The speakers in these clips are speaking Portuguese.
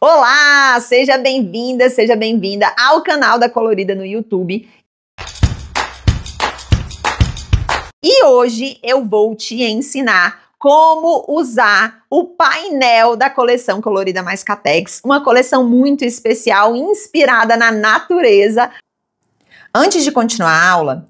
Olá, seja bem-vinda ao canal da Colorida no YouTube. E hoje eu vou te ensinar como usar o painel da coleção Colorida Mais Catex, uma coleção muito especial, inspirada na natureza. Antes de continuar a aula,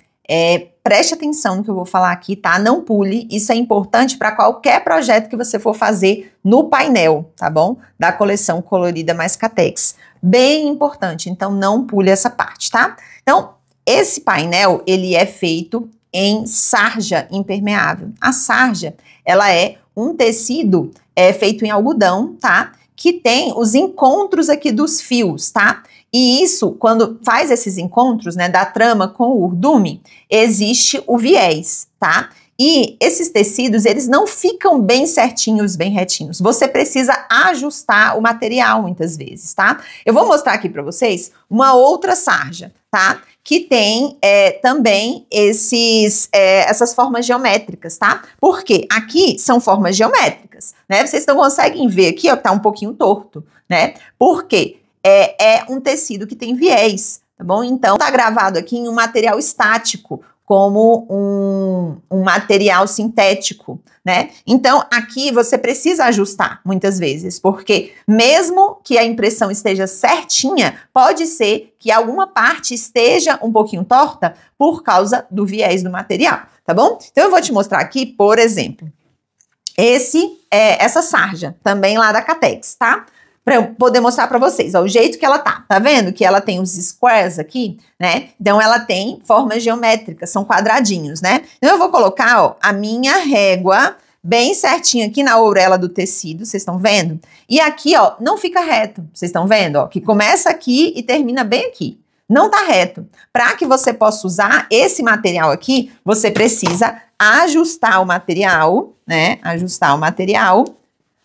preste atenção no que eu vou falar aqui, tá? Não pule, isso é importante para qualquer projeto que você for fazer no painel, tá bom? Da coleção Colorida Mais Catex. Bem importante, então não pule essa parte, tá? Então, esse painel, ele é feito em sarja impermeável. A sarja, ela é um tecido feito em algodão, tá? Que tem os encontros aqui dos fios, tá? E isso, quando faz esses encontros, né, da trama com o urdume, existe o viés, tá? E esses tecidos, eles não ficam bem certinhos, bem retinhos. Você precisa ajustar o material muitas vezes, tá? Eu vou mostrar aqui para vocês uma outra sarja, tá? Que tem também essas formas geométricas, tá? Porque aqui são formas geométricas, né? Vocês não conseguem ver aqui, ó, que tá um pouquinho torto, né? Por quê? É um tecido que tem viés, tá bom? Então, tá gravado aqui em um material estático, como um material sintético, né? Então, aqui você precisa ajustar muitas vezes, porque mesmo que a impressão esteja certinha, pode ser que alguma parte esteja um pouquinho torta por causa do viés do material, tá bom? Então, eu vou te mostrar aqui, por exemplo, essa sarja, também lá da Catex, tá? Para eu poder mostrar para vocês, ó, o jeito que ela tá vendo que ela tem os squares aqui, né? Então ela tem formas geométricas, são quadradinhos, né? Então eu vou colocar, ó, a minha régua bem certinho aqui na orelha do tecido, vocês estão vendo? E aqui, ó, não fica reto, vocês estão vendo, ó, que começa aqui e termina bem aqui. Não tá reto. Para que você possa usar esse material aqui, você precisa ajustar o material, né? Ajustar o material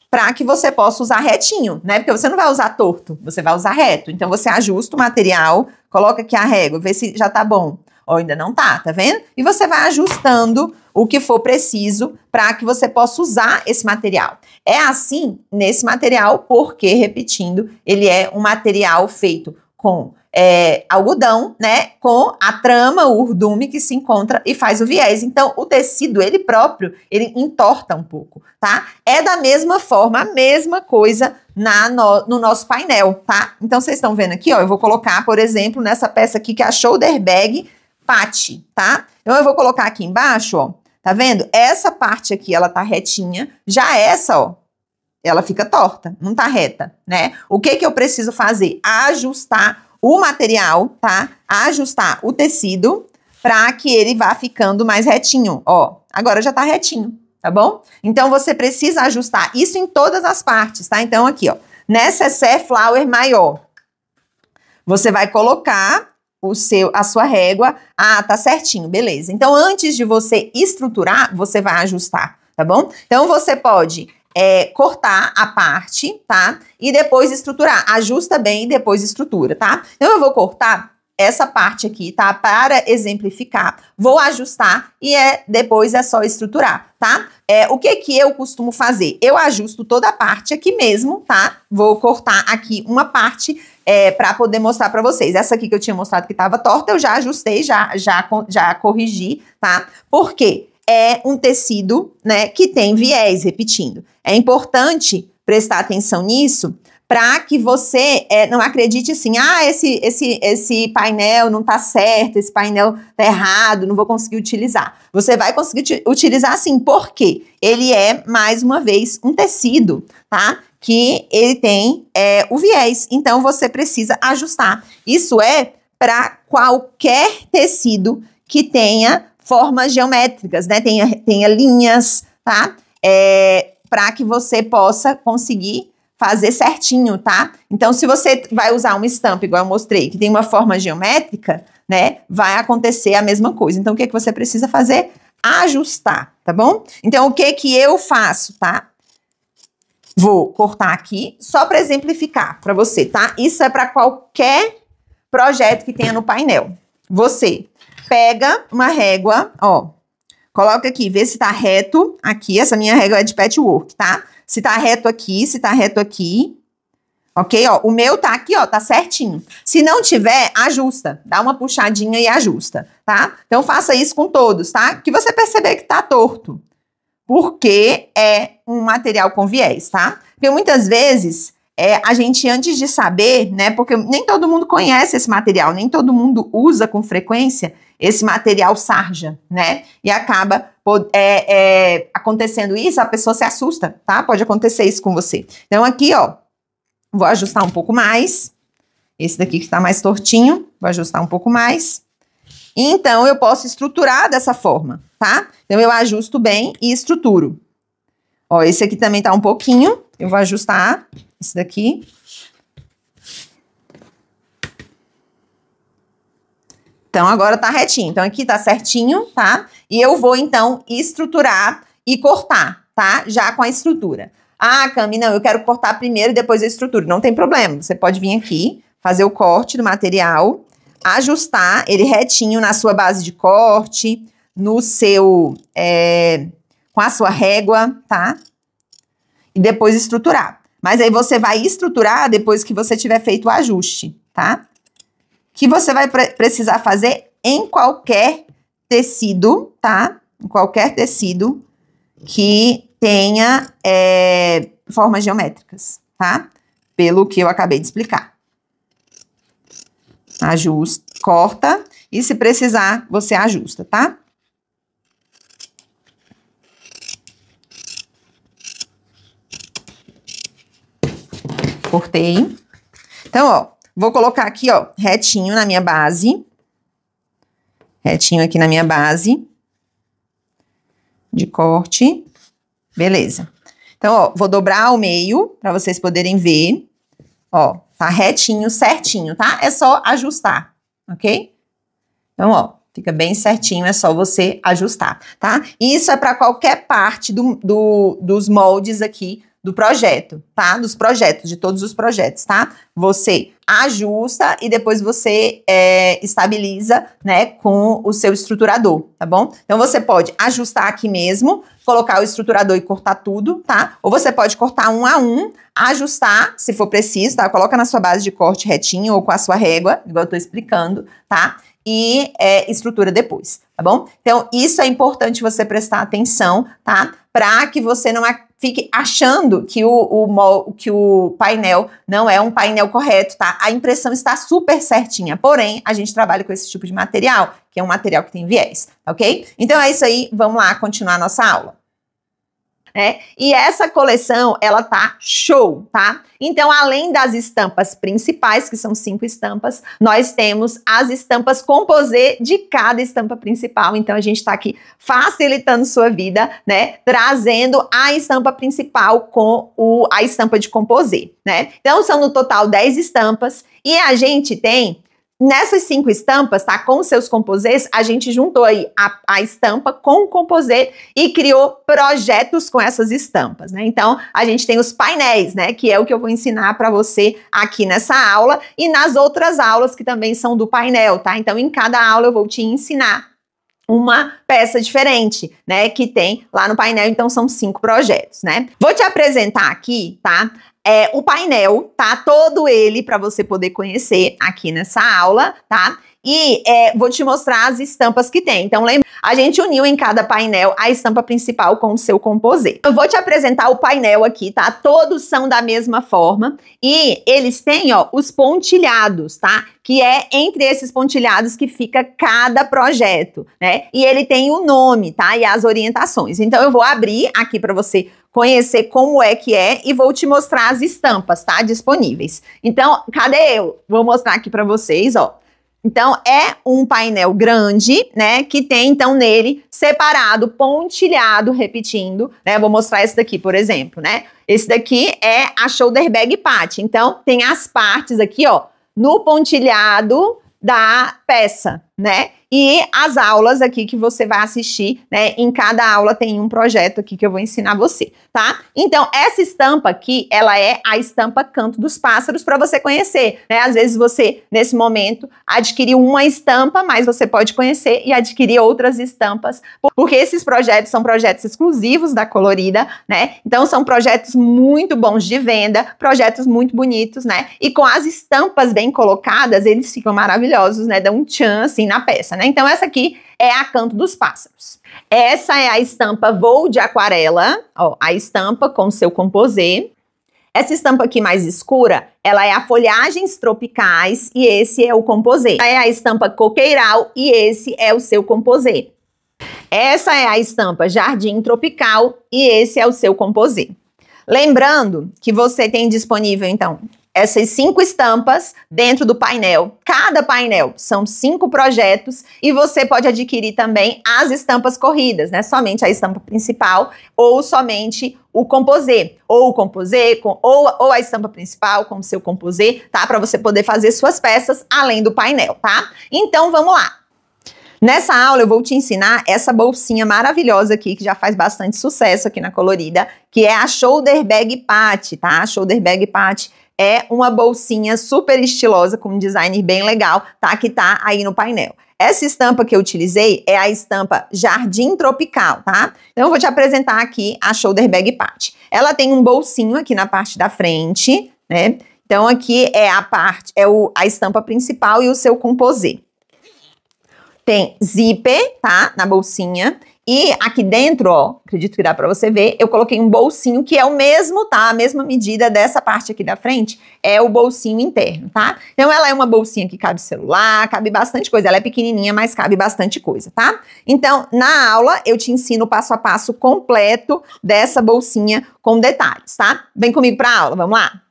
para que você possa usar retinho, né? Porque você não vai usar torto, você vai usar reto. Então, você ajusta o material, coloca aqui a régua, vê se já tá bom. Ou ainda não tá vendo? E você vai ajustando o que for preciso para que você possa usar esse material. É assim nesse material, porque, repetindo, ele é um material feito com algodão, né, com a trama, o urdume que se encontra e faz o viés. Então, o tecido, ele próprio, ele entorta um pouco, tá? É da mesma forma, a mesma coisa no nosso painel, tá? Então, vocês estão vendo aqui, ó, eu vou colocar, por exemplo, nessa peça aqui que é a Shoulder Bag Patch, tá? Então, eu vou colocar aqui embaixo, ó, tá vendo? Essa parte aqui, ela tá retinha, já essa, ó, ela fica torta, não tá reta, né? O que eu preciso fazer? Ajustar o material, tá? Ajustar o tecido para que ele vá ficando mais retinho, ó. Agora já tá retinho, tá bom? Então, você precisa ajustar isso em todas as partes, tá? Então, aqui, ó, nessa flower maior, você vai colocar a sua régua. Ah, tá certinho, beleza. Então, antes de você estruturar, você vai ajustar, tá bom? Então, você pode cortar a parte, tá? E depois estruturar. Ajusta bem e depois estrutura, tá? Então, eu vou cortar essa parte aqui, tá? Para exemplificar. Vou ajustar e depois é só estruturar, tá? O que eu costumo fazer? Eu ajusto toda a parte aqui mesmo, tá? Vou cortar aqui uma parte para poder mostrar para vocês. Essa aqui que eu tinha mostrado que estava torta, eu já ajustei, já corrigi, tá? Por quê? É um tecido, né, que tem viés, repetindo. É importante prestar atenção nisso para que você não acredite assim, ah, esse painel não tá certo, esse painel tá errado, não vou conseguir utilizar. Você vai conseguir utilizar sim, porque ele é, mais uma vez, um tecido, tá? Que ele tem o viés, então você precisa ajustar. Isso é para qualquer tecido que tenha formas geométricas, né? Tenha linhas, tá? Para que você possa conseguir fazer certinho, tá? Então, se você vai usar uma estampa, igual eu mostrei, que tem uma forma geométrica, né? Vai acontecer a mesma coisa. Então, o que você precisa fazer? Ajustar, tá bom? Então, o que eu faço, tá? Vou cortar aqui, só para exemplificar para você, tá? Isso é para qualquer projeto que tenha no painel. Você pega uma régua, ó, coloca aqui, vê se tá reto aqui, essa minha régua é de patchwork, tá? Se tá reto aqui, Ok? Ó, o meu tá aqui, ó, tá certinho. Se não tiver, ajusta. Dá uma puxadinha e ajusta, tá? Então, faça isso com todos, tá? Que você perceber que tá torto. Porque é um material com viés, tá? Porque muitas vezes, a gente, antes de saber, né? Porque nem todo mundo conhece esse material, nem todo mundo usa com frequência esse material sarja, né? E acaba acontecendo isso, a pessoa se assusta, tá? Pode acontecer isso com você. Então, aqui, ó, vou ajustar um pouco mais. Esse daqui que está mais tortinho, vou ajustar um pouco mais. Então, eu posso estruturar dessa forma, tá? Então, eu ajusto bem e estruturo. Ó, esse aqui também tá um pouquinho. Eu vou ajustar esse daqui. Então, agora tá retinho. Então, aqui tá certinho, tá? E eu vou, então, estruturar e cortar, tá? Já com a estrutura. Ah, Cami, não, eu quero cortar primeiro e depois a estrutura. Não tem problema. Você pode vir aqui, fazer o corte do material, ajustar ele retinho na sua base de corte, no seu, com a sua régua, tá? E depois estruturar. Mas aí você vai estruturar depois que você tiver feito o ajuste, tá? Que você vai precisar fazer em qualquer tecido, tá? Em qualquer tecido que tenha formas geométricas, tá? Pelo que eu acabei de explicar. Ajusta, corta e se precisar, você ajusta, tá? Cortei. Então, ó, vou colocar aqui, ó, retinho na minha base. Retinho aqui na minha base de corte. Beleza. Então, ó, vou dobrar ao meio para vocês poderem ver. Ó, tá retinho, certinho, tá? É só ajustar, ok? Então, ó, fica bem certinho, é só você ajustar, tá? Isso é para qualquer parte dos moldes aqui do projeto, tá? Dos projetos, de todos os projetos, tá? Você ajusta e depois você estabiliza, né, com o seu estruturador, tá bom? Então, você pode ajustar aqui mesmo, colocar o estruturador e cortar tudo, tá? Ou você pode cortar um a um, ajustar, se for preciso, tá? Coloca na sua base de corte retinho ou com a sua régua, igual eu tô explicando, tá? E estrutura depois, tá bom? Então, isso é importante você prestar atenção, tá? Para que você não fique achando que o painel não é um painel correto, tá? A impressão está super certinha, porém, a gente trabalha com esse tipo de material, que é um material que tem viés, ok? Então, é isso aí, vamos lá continuar a nossa aula. E essa coleção, ela tá show, tá? Então, além das estampas principais, que são 5 estampas, nós temos as estampas composê de cada estampa principal. Então, a gente tá aqui facilitando sua vida, né? Trazendo a estampa principal com a estampa de composê, né? Então, são no total 10 estampas e a gente tem... Nessas 5 estampas, tá? Com os seus composês, a gente juntou aí a estampa com o composê e criou projetos com essas estampas, né? Então, a gente tem os painéis, né? Que é o que eu vou ensinar para você aqui nessa aula e nas outras aulas que também são do painel, tá? Então, em cada aula eu vou te ensinar uma peça diferente, né? Que tem lá no painel, então são 5 projetos, né? Vou te apresentar aqui, tá? O painel, tá? Todo ele para você poder conhecer aqui nessa aula, tá? E vou te mostrar as estampas que tem. Então, lembra, a gente uniu em cada painel a estampa principal com o seu composê. Eu vou te apresentar o painel aqui, tá? Todos são da mesma forma e eles têm, ó, os pontilhados, tá? Que é entre esses pontilhados que fica cada projeto, né? E ele tem o nome, tá? E as orientações. Então, eu vou abrir aqui para você conhecer como é que é e vou te mostrar as estampas, tá? Disponíveis. Então, cadê eu? Vou mostrar aqui para vocês, ó. Então, é um painel grande, né, que tem, então, nele, separado, pontilhado, repetindo, né, vou mostrar esse daqui, por exemplo, né, esse daqui é a shoulder bag patch, então, tem as partes aqui, ó, no pontilhado da peça, né? E as aulas aqui que você vai assistir, né? Em cada aula tem um projeto aqui que eu vou ensinar você, tá? Então, essa estampa aqui, ela é a estampa Canto dos Pássaros para você conhecer, né? Às vezes você, nesse momento, adquiriu uma estampa, mas você pode conhecer e adquirir outras estampas, porque esses projetos são projetos exclusivos da Colorida, né? Então, são projetos muito bons de venda, projetos muito bonitos, né? E com as estampas bem colocadas, eles ficam maravilhosos, né? Dão um tchan, assim, na peça, né? Então, essa aqui é a Canto dos Pássaros. Essa é a estampa Voo de Aquarela, ó, a estampa com seu composê. Essa estampa aqui mais escura, ela é a Folhagens Tropicais e esse é o composê. É a estampa Coqueiral e esse é o seu composê. Essa é a estampa Jardim Tropical e esse é o seu composê. Lembrando que você tem disponível, então, essas 5 estampas dentro do painel. Cada painel são 5 projetos e você pode adquirir também as estampas corridas, né? Somente a estampa principal ou somente o composê. Ou o composê, ou a estampa principal com o seu composê, tá? Para você poder fazer suas peças além do painel, tá? Então, vamos lá. Nessa aula eu vou te ensinar essa bolsinha maravilhosa aqui, que já faz bastante sucesso aqui na Colorida, que é a Shoulder Bag Patty, tá? A Shoulder Bag Patty é uma bolsinha super estilosa, com um design bem legal, tá? Que tá aí no painel. Essa estampa que eu utilizei é a estampa Jardim Tropical, tá? Então eu vou te apresentar aqui a Shoulder Bag Patty. Ela tem um bolsinho aqui na parte da frente, né? Então aqui é a estampa principal e o seu composê. Tem zíper, tá? Na bolsinha. E aqui dentro, ó, acredito que dá pra você ver, eu coloquei um bolsinho que é o mesmo, tá? A mesma medida dessa parte aqui da frente é o bolsinho interno, tá? Então ela é uma bolsinha que cabe celular, cabe bastante coisa. Ela é pequenininha, mas cabe bastante coisa, tá? Então, na aula, eu te ensino o passo a passo completo dessa bolsinha com detalhes, tá? Vem comigo pra aula, vamos lá?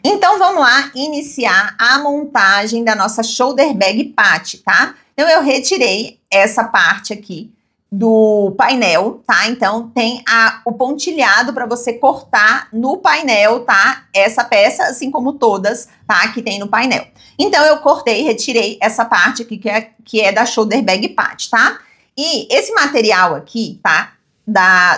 Então, vamos lá iniciar a montagem da nossa Shoulder Bag Patty, tá? Então, eu retirei essa parte aqui do painel, tá? Então, tem o pontilhado para você cortar no painel, tá? Essa peça, assim como todas, tá? Que tem no painel. Então, eu cortei, retirei essa parte aqui, que é da Shoulder Bag Patty, tá? E esse material aqui, tá?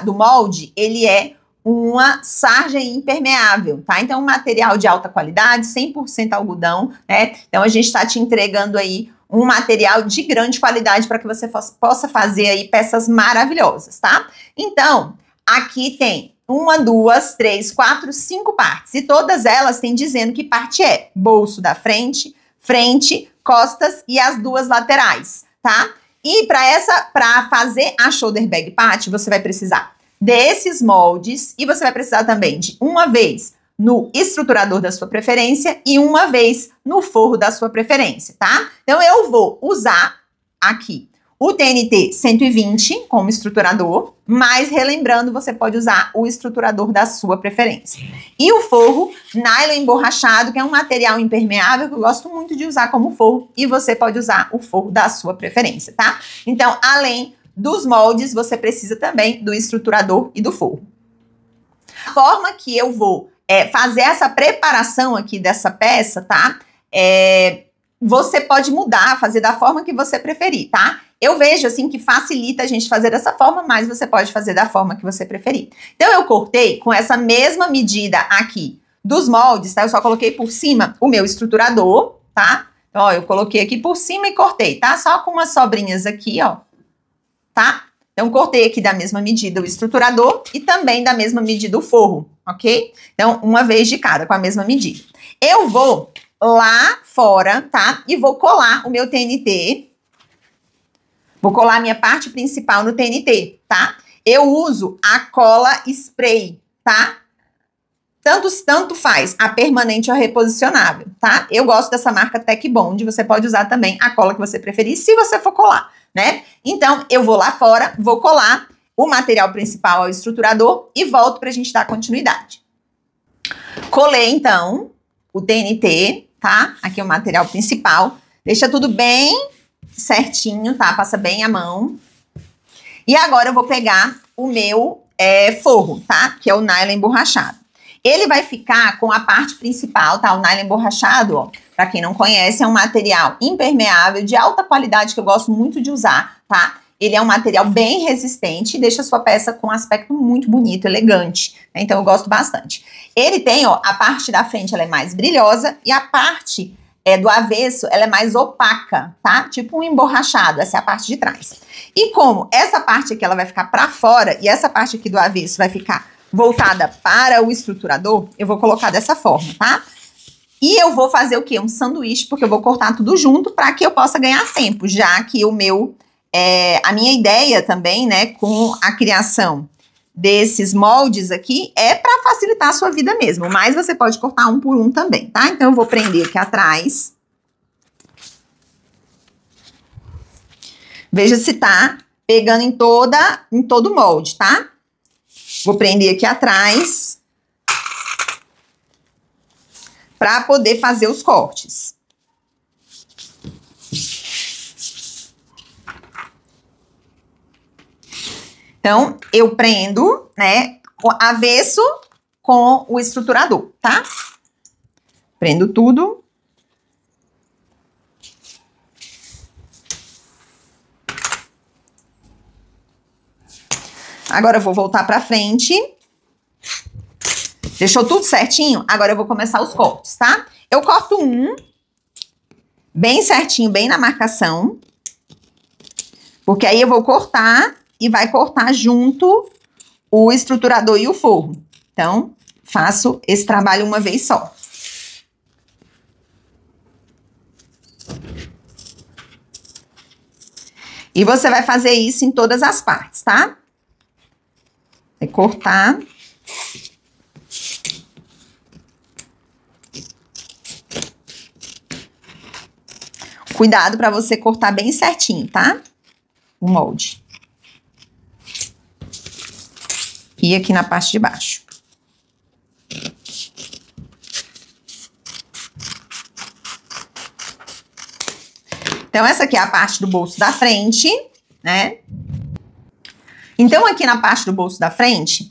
Do molde, ele é uma sarja impermeável, tá? Então, um material de alta qualidade, 100% algodão, né? Então, a gente tá te entregando aí um material de grande qualidade para que você possa fazer aí peças maravilhosas, tá? Então, aqui tem 1, 2, 3, 4, 5 partes. E todas elas têm dizendo que parte é bolso da frente, costas e as 2 laterais, tá? E para fazer a Shoulder Bag Patty, você vai precisar desses moldes e você vai precisar também de uma vez no estruturador da sua preferência e uma vez no forro da sua preferência, tá? Então, eu vou usar aqui o TNT 120 como estruturador, mas relembrando, você pode usar o estruturador da sua preferência. E o forro nylon emborrachado, que é um material impermeável que eu gosto muito de usar como forro, e você pode usar o forro da sua preferência, tá? Então, além dos moldes, você precisa também do estruturador e do forro. A forma que eu vou fazer essa preparação aqui dessa peça, tá? Você pode mudar, fazer da forma que você preferir, tá? Eu vejo, assim, que facilita a gente fazer dessa forma, mas você pode fazer da forma que você preferir. Então, eu cortei com essa mesma medida aqui dos moldes, tá? Eu só coloquei por cima o meu estruturador, tá? Então, ó, eu coloquei aqui por cima e cortei, tá? Só com umas sobrinhas aqui, ó, tá? Então, cortei aqui da mesma medida o estruturador e também da mesma medida o forro, ok? Então, uma vez de cada, com a mesma medida. Eu vou lá fora, tá? E vou colar o meu TNT. Vou colar a minha parte principal no TNT, tá? Eu uso a cola spray, tá? Tanto faz, a permanente ou a reposicionável, tá? Eu gosto dessa marca Tech Bond, você pode usar também a cola que você preferir, se você for colar, né? Então, eu vou lá fora, vou colar o material principal ao estruturador e volto pra gente dar continuidade. Colei, então, o TNT, tá? Aqui é o material principal. Deixa tudo bem certinho, tá? Passa bem a mão. E agora eu vou pegar o meu forro, tá? Que é o nylon emborrachado. Ele vai ficar com a parte principal, tá? O nylon emborrachado, ó, Para quem não conhece, é um material impermeável, de alta qualidade, que eu gosto muito de usar, tá? Ele é um material bem resistente e deixa a sua peça com um aspecto muito bonito, elegante. Então, eu gosto bastante. Ele tem, ó, a parte da frente, ela é mais brilhosa e a parte do avesso, ela é mais opaca, tá? Tipo um emborrachado, essa é a parte de trás. E como essa parte aqui, ela vai ficar para fora e essa parte aqui do avesso vai ficar voltada para o estruturador, eu vou colocar dessa forma, tá? E eu vou fazer o quê? Um sanduíche, porque eu vou cortar tudo junto para que eu possa ganhar tempo, já que o meu... a minha ideia também, né, com a criação desses moldes aqui é para facilitar a sua vida mesmo, mas você pode cortar um por um também, tá? Então, eu vou prender aqui atrás. Veja se tá pegando em todo o molde, tá? Vou prender aqui atrás para poder fazer os cortes. Então, eu prendo, né, o avesso com o estruturador, tá? Prendo tudo. Agora eu vou voltar pra frente. Deixou tudo certinho? Agora eu vou começar os cortes, tá? Eu corto um, bem certinho, bem na marcação. Porque aí eu vou cortar... e vai cortar junto o estruturador e o forro. Então, faço esse trabalho uma vez só. E você vai fazer isso em todas as partes, tá? Vai cortar. Cuidado para você cortar bem certinho, tá? O molde. E aqui na parte de baixo. Então, essa aqui é a parte do bolso da frente, né? Então, aqui na parte do bolso da frente,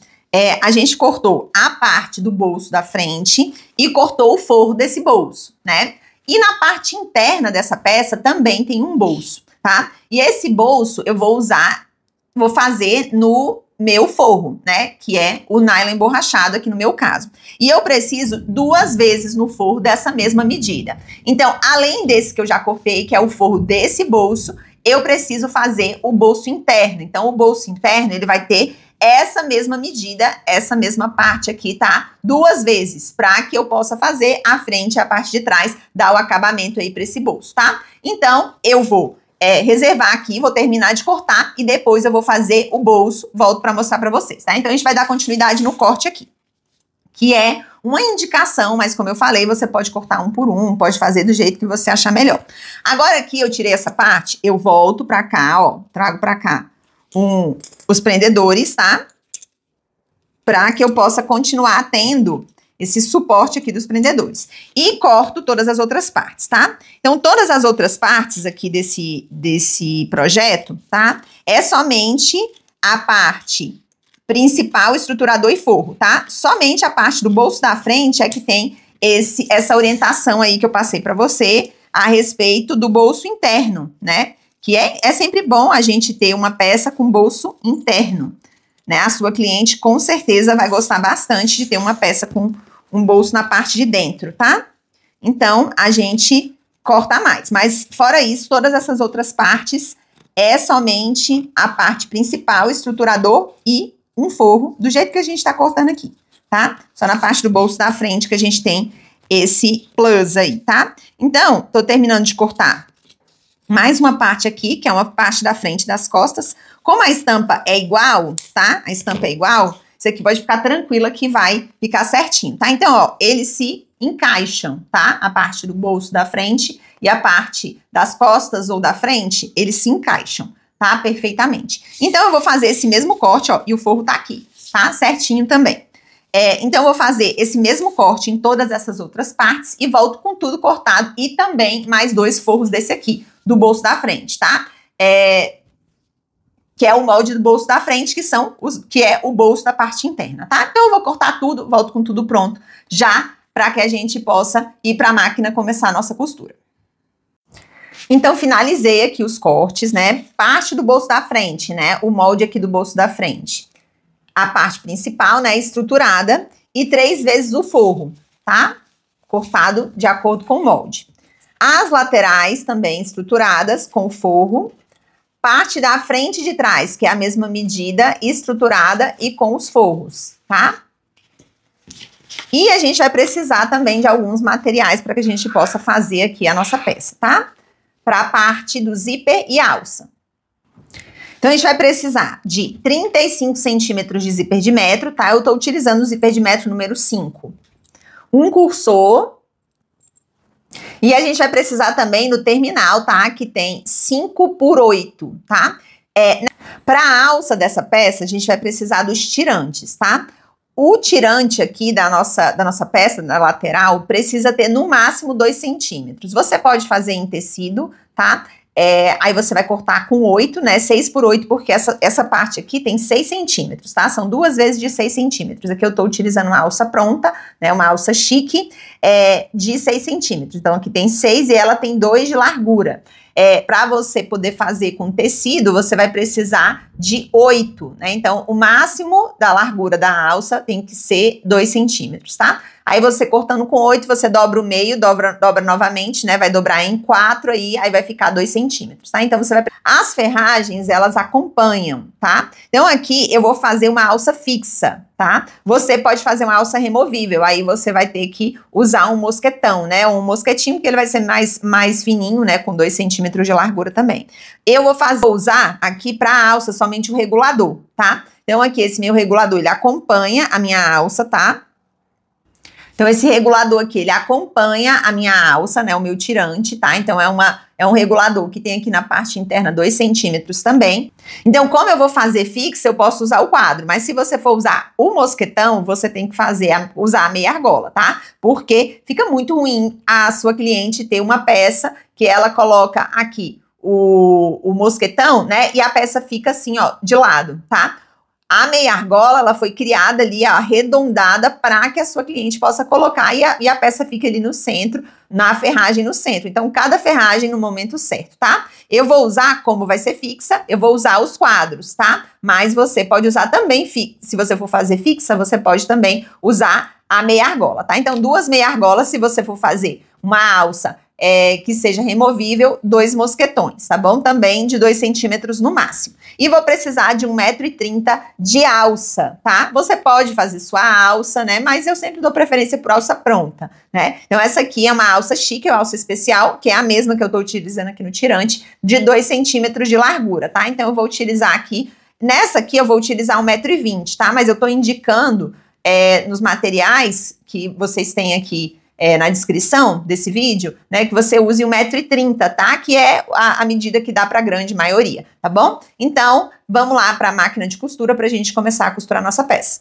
a gente cortou a parte do bolso da frente e cortou o forro desse bolso, né? E na parte interna dessa peça também tem um bolso, tá? E esse bolso eu vou usar, vou fazer no meu forro, né, que é o nylon emborrachado aqui no meu caso. E eu preciso 2 vezes no forro dessa mesma medida. Então, além desse que eu já cortei, que é o forro desse bolso, eu preciso fazer o bolso interno. Então, o bolso interno, ele vai ter essa mesma medida, essa mesma parte aqui, tá? 2 vezes, para que eu possa fazer a frente e a parte de trás, dar o acabamento aí para esse bolso, tá? Então, eu vou reservar aqui, vou terminar de cortar e depois eu vou fazer o bolso, volto para mostrar para vocês, tá? Então, a gente vai dar continuidade no corte aqui, que é uma indicação, mas como eu falei, você pode cortar um por um, pode fazer do jeito que você achar melhor. Agora aqui eu tirei essa parte, eu volto para cá, ó, trago para cá os prendedores, tá? Para que eu possa continuar tendo esse suporte aqui dos prendedores. E corto todas as outras partes, tá? Então, todas as outras partes aqui desse projeto, tá? É somente a parte principal, estruturador e forro, tá? Somente a parte do bolso da frente é que tem essa orientação aí que eu passei para você a respeito do bolso interno, né? Que é sempre bom a gente ter uma peça com bolso interno, né? A sua cliente com certeza vai gostar bastante de ter uma peça com um bolso na parte de dentro, tá? Então, a gente corta mais. Mas, fora isso, todas essas outras partes é somente a parte principal, estruturador e um forro, do jeito que a gente tá cortando aqui, tá? Só na parte do bolso da frente que a gente tem esse plus aí, tá? Então, tô terminando de cortar mais uma parte aqui, que é uma parte da frente das costas. Como a estampa é igual, tá? A estampa é igual, você aqui pode ficar tranquila que vai ficar certinho, tá? Então, ó, eles se encaixam, tá? A parte do bolso da frente e a parte das costas ou da frente, eles se encaixam, tá? Perfeitamente. Então, eu vou fazer esse mesmo corte, ó, e o forro tá aqui, tá? Certinho também. Então, eu vou fazer esse mesmo corte em todas essas outras partes e volto com tudo cortado e também mais 2 forros desse aqui, do bolso da frente, tá? Que é o molde do bolso da frente, que é o bolso da parte interna, tá? Então, eu vou cortar tudo, volto com tudo pronto, já para que a gente possa ir para a máquina começar a nossa costura. Então, finalizei aqui os cortes, né? Parte do bolso da frente, né? O molde aqui do bolso da frente. A parte principal, né? Estruturada e 3 vezes o forro, tá? Cortado de acordo com o molde. As laterais também estruturadas com o forro. Parte da frente e de trás, que é a mesma medida, estruturada e com os forros, tá? E a gente vai precisar também de alguns materiais para que a gente possa fazer aqui a nossa peça, tá? Para a parte do zíper e alça. Então, a gente vai precisar de 35 centímetros de zíper de metro, tá? Eu tô utilizando o zíper de metro número 5. Um cursor. E a gente vai precisar também do terminal, tá? Que tem 5 por 8, tá? Para a alça dessa peça, a gente vai precisar dos tirantes, tá? O tirante aqui da nossa peça, da lateral, precisa ter no máximo 2 centímetros. Você pode fazer em tecido, tá? Aí você vai cortar com 8, né? 6 por 8, porque essa parte aqui tem 6 centímetros, tá? São 2 vezes de 6 centímetros. Aqui eu tô utilizando uma alça pronta, né? Uma alça chique, de 6 centímetros. Então, aqui tem 6 e ela tem 2 de largura. Para você poder fazer com tecido, você vai precisar de 8, né? Então, o máximo da largura da alça tem que ser 2 centímetros, tá? Aí você cortando com 8, você dobra o meio, dobra novamente, né? Vai dobrar em 4 aí vai ficar 2 centímetros, tá? Então, você vai... As ferragens, elas acompanham, tá? Então, aqui eu vou fazer uma alça fixa, tá? Você pode fazer uma alça removível, aí você vai ter que usar um mosquetão, né? Um mosquetinho, que ele vai ser mais fininho, né? Com 2 centímetros de largura também. Eu vou usar aqui para alça somente o regulador, tá? Então, aqui esse meu regulador, ele acompanha a minha alça, tá? Então, esse regulador aqui, ele acompanha a minha alça, né, o meu tirante, tá? Então, é um regulador que tem aqui na parte interna 2 centímetros também. Então, como eu vou fazer fixa, eu posso usar o quadro, mas se você for usar o mosquetão, você tem que usar a meia argola, tá? Porque fica muito ruim a sua cliente ter uma peça que ela coloca aqui o mosquetão, né, e a peça fica assim, ó, de lado, tá? A meia argola, ela foi criada ali, ó, arredondada, para que a sua cliente possa colocar e a peça fica ali no centro, na ferragem no centro. Então, cada ferragem no momento certo, tá? Eu vou usar, como vai ser fixa, eu vou usar os quadros, tá? Mas você pode usar também, se você for fazer fixa, você pode também usar a meia argola, tá? Então, 2 meia argolas, se você for fazer uma alça que seja removível, 2 mosquetões, tá bom? Também de 2 centímetros no máximo. E vou precisar de 1,30 m de alça, tá? Você pode fazer sua alça, né? Mas eu sempre dou preferência por alça pronta, né? Então, essa aqui é uma alça chique, uma alça especial, que é a mesma que eu tô utilizando aqui no tirante, de 2 centímetros de largura, tá? Então, eu vou utilizar aqui, nessa aqui eu vou utilizar 1,20 m, tá? Mas eu tô indicando nos materiais que vocês têm aqui, na descrição desse vídeo, né, que você use 1,30 m, tá? Que é a medida que dá para a grande maioria, tá bom? Então, vamos lá para a máquina de costura para a gente começar a costurar a nossa peça.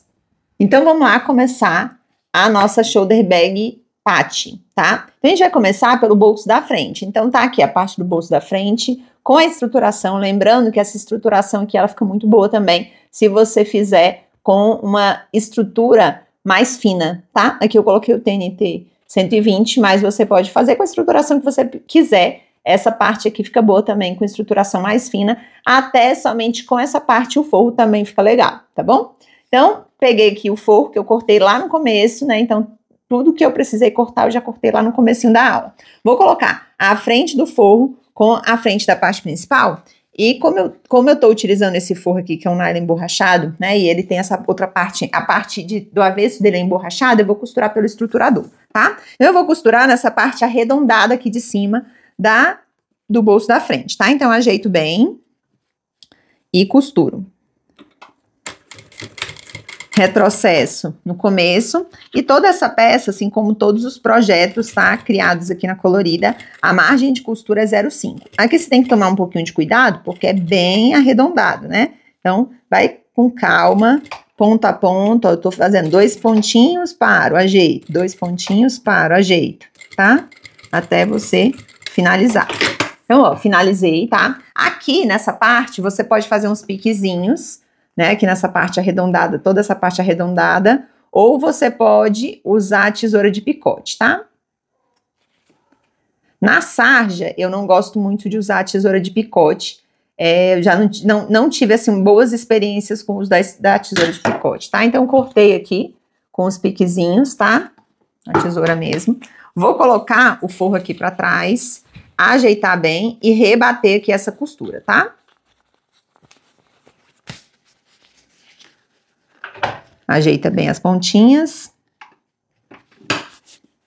Então, vamos lá começar a nossa shoulder bag patch, tá? Então, a gente vai começar pelo bolso da frente. Então, tá aqui a parte do bolso da frente com a estruturação. Lembrando que essa estruturação aqui, ela fica muito boa também se você fizer com uma estrutura mais fina, tá? Aqui eu coloquei o TNT 120, mas você pode fazer com a estruturação que você quiser. Essa parte aqui fica boa também com estruturação mais fina, até somente com essa parte o forro também fica legal, tá bom? Então, peguei aqui o forro que eu cortei lá no começo, né? Então, tudo que eu precisei cortar, eu já cortei lá no comecinho da aula. Vou colocar a frente do forro com a frente da parte principal. E como eu tô utilizando esse forro aqui, que é um nylon emborrachado, né, e ele tem essa outra parte, a parte do avesso dele é emborrachado, eu vou costurar pelo estruturador, tá? Eu vou costurar nessa parte arredondada aqui de cima do bolso da frente, tá? Então, ajeito bem e costuro. Retrocesso no começo, e toda essa peça, assim como todos os projetos, tá, criados aqui na Colorida, a margem de costura é 0,5. Aqui você tem que tomar um pouquinho de cuidado, porque é bem arredondado, né? Então, vai com calma, ponta a ponta, ó, eu tô fazendo 2 pontinhos, paro, ajeito, 2 pontinhos, paro, ajeito, tá? Até você finalizar. Então, ó, finalizei, tá? Aqui, nessa parte, você pode fazer uns piquezinhos, né, aqui nessa parte arredondada, toda essa parte arredondada, ou você pode usar a tesoura de picote, tá? Na sarja, eu não gosto muito de usar a tesoura de picote. Eu já não tive, assim, boas experiências com o uso da tesoura de picote, tá? Então, cortei aqui com os piquezinhos, tá? A tesoura mesmo. Vou colocar o forro aqui pra trás, ajeitar bem e rebater aqui essa costura, tá? Ajeita bem as pontinhas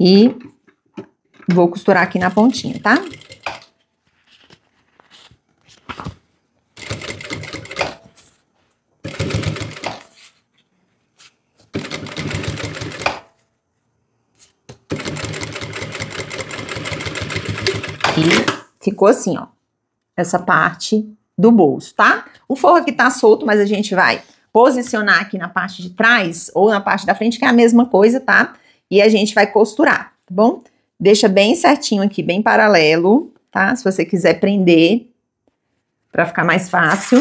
e vou costurar aqui na pontinha, tá? E ficou assim, ó, essa parte do bolso, tá? O forro aqui tá solto, mas a gente vai posicionar aqui na parte de trás ou na parte da frente, que é a mesma coisa, tá? E a gente vai costurar, tá bom? Deixa bem certinho aqui, bem paralelo, tá? Se você quiser prender, pra ficar mais fácil,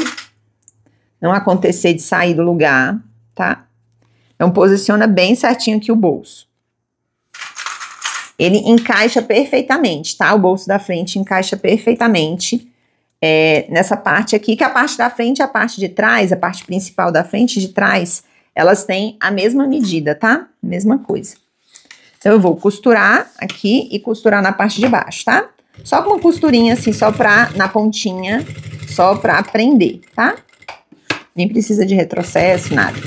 não acontecer de sair do lugar, tá? Então, posiciona bem certinho aqui o bolso. Ele encaixa perfeitamente, tá? O bolso da frente encaixa perfeitamente nessa parte aqui, que a parte da frente e a parte de trás, a parte principal da frente e de trás, elas têm a mesma medida, tá? Mesma coisa. Então, eu vou costurar aqui e costurar na parte de baixo, tá? Só com uma costurinha assim, só na pontinha, só pra prender, tá? Nem precisa de retrocesso, nada.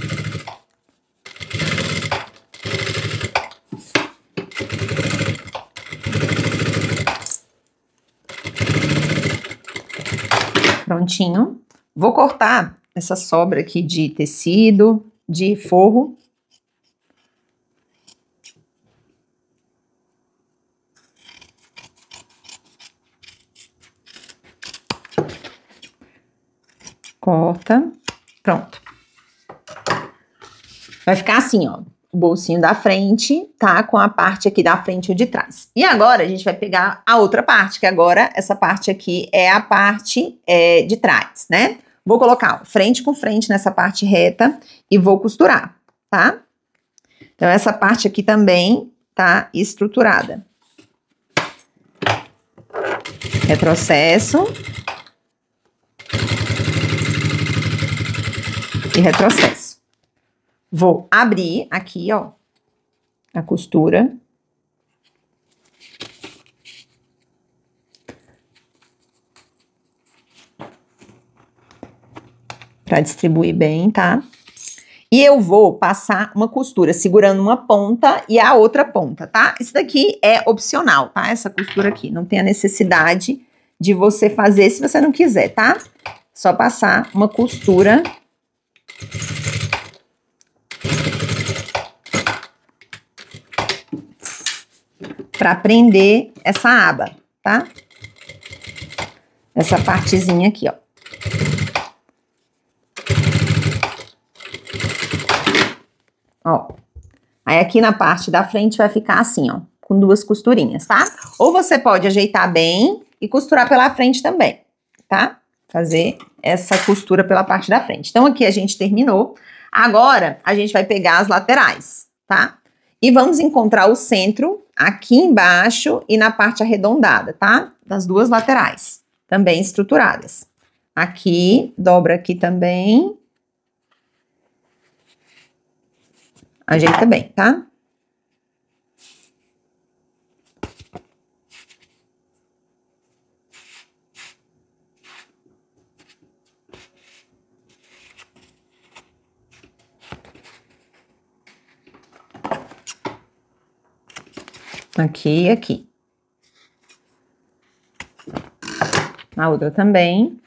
Prontinho. Vou cortar essa sobra aqui de tecido, de forro. Corta. Pronto. Vai ficar assim, ó. O bolsinho da frente, tá? Com a parte aqui da frente e de trás. E agora a gente vai pegar a outra parte, que agora essa parte aqui é a parte de trás, né? Vou colocar ó, frente com frente nessa parte reta e vou costurar, tá? Então, essa parte aqui também tá estruturada. Retrocesso. E retrocesso. Vou abrir aqui, ó, a costura. Pra distribuir bem, tá? E eu vou passar uma costura segurando uma ponta e a outra ponta, tá? Isso daqui é opcional, tá? Essa costura aqui, não tem a necessidade de você fazer se você não quiser, tá? Só passar uma costura para prender essa aba, tá? Essa partezinha aqui, ó. Ó. Aí aqui na parte da frente vai ficar assim, ó, com duas costurinhas, tá? Ou você pode ajeitar bem e costurar pela frente também, tá? Fazer essa costura pela parte da frente. Então aqui a gente terminou. Agora a gente vai pegar as laterais, tá? E vamos encontrar o centro aqui embaixo e na parte arredondada, tá? Das duas laterais, também estruturadas. Aqui, dobra aqui também. Ajeita bem, tá? Aqui e aqui. A outra também.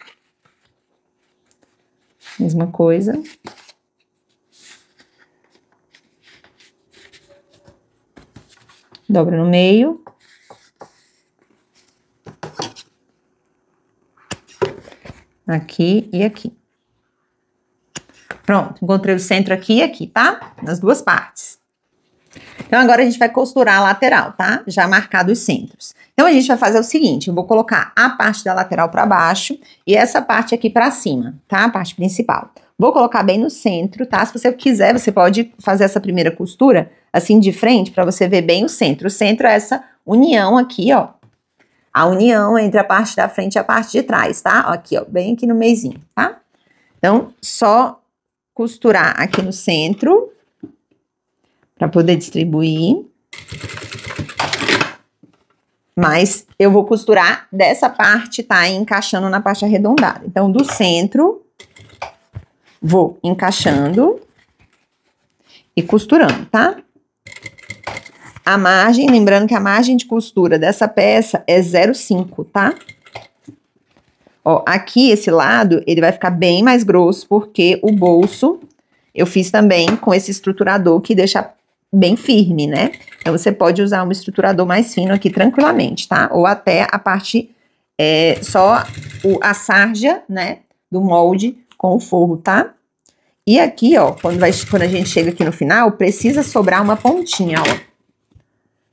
Mesma coisa. Dobra no meio. Aqui e aqui. Pronto, encontrei o centro aqui e aqui, tá? Nas duas partes. Então, agora a gente vai costurar a lateral, tá? Já marcado os centros. Então, a gente vai fazer o seguinte, eu vou colocar a parte da lateral para baixo e essa parte aqui para cima, tá? A parte principal. Vou colocar bem no centro, tá? Se você quiser, você pode fazer essa primeira costura assim de frente, pra você ver bem o centro. O centro é essa união aqui, ó. A união entre a parte da frente e a parte de trás, tá? Aqui, ó, bem aqui no meizinho, tá? Então, só costurar aqui no centro para poder distribuir. Mas eu vou costurar dessa parte, tá? Encaixando na parte arredondada. Então, do centro, vou encaixando e costurando, tá? A margem, lembrando que a margem de costura dessa peça é 0,5, tá? Ó, aqui esse lado, ele vai ficar bem mais grosso, porque o bolso eu fiz também com esse estruturador que deixa bem firme, né? Então, você pode usar um estruturador mais fino aqui tranquilamente, tá? Ou até a parte, só a sarja, né, do molde com o forro, tá? E aqui, ó, quando a gente chega aqui no final, precisa sobrar uma pontinha, ó.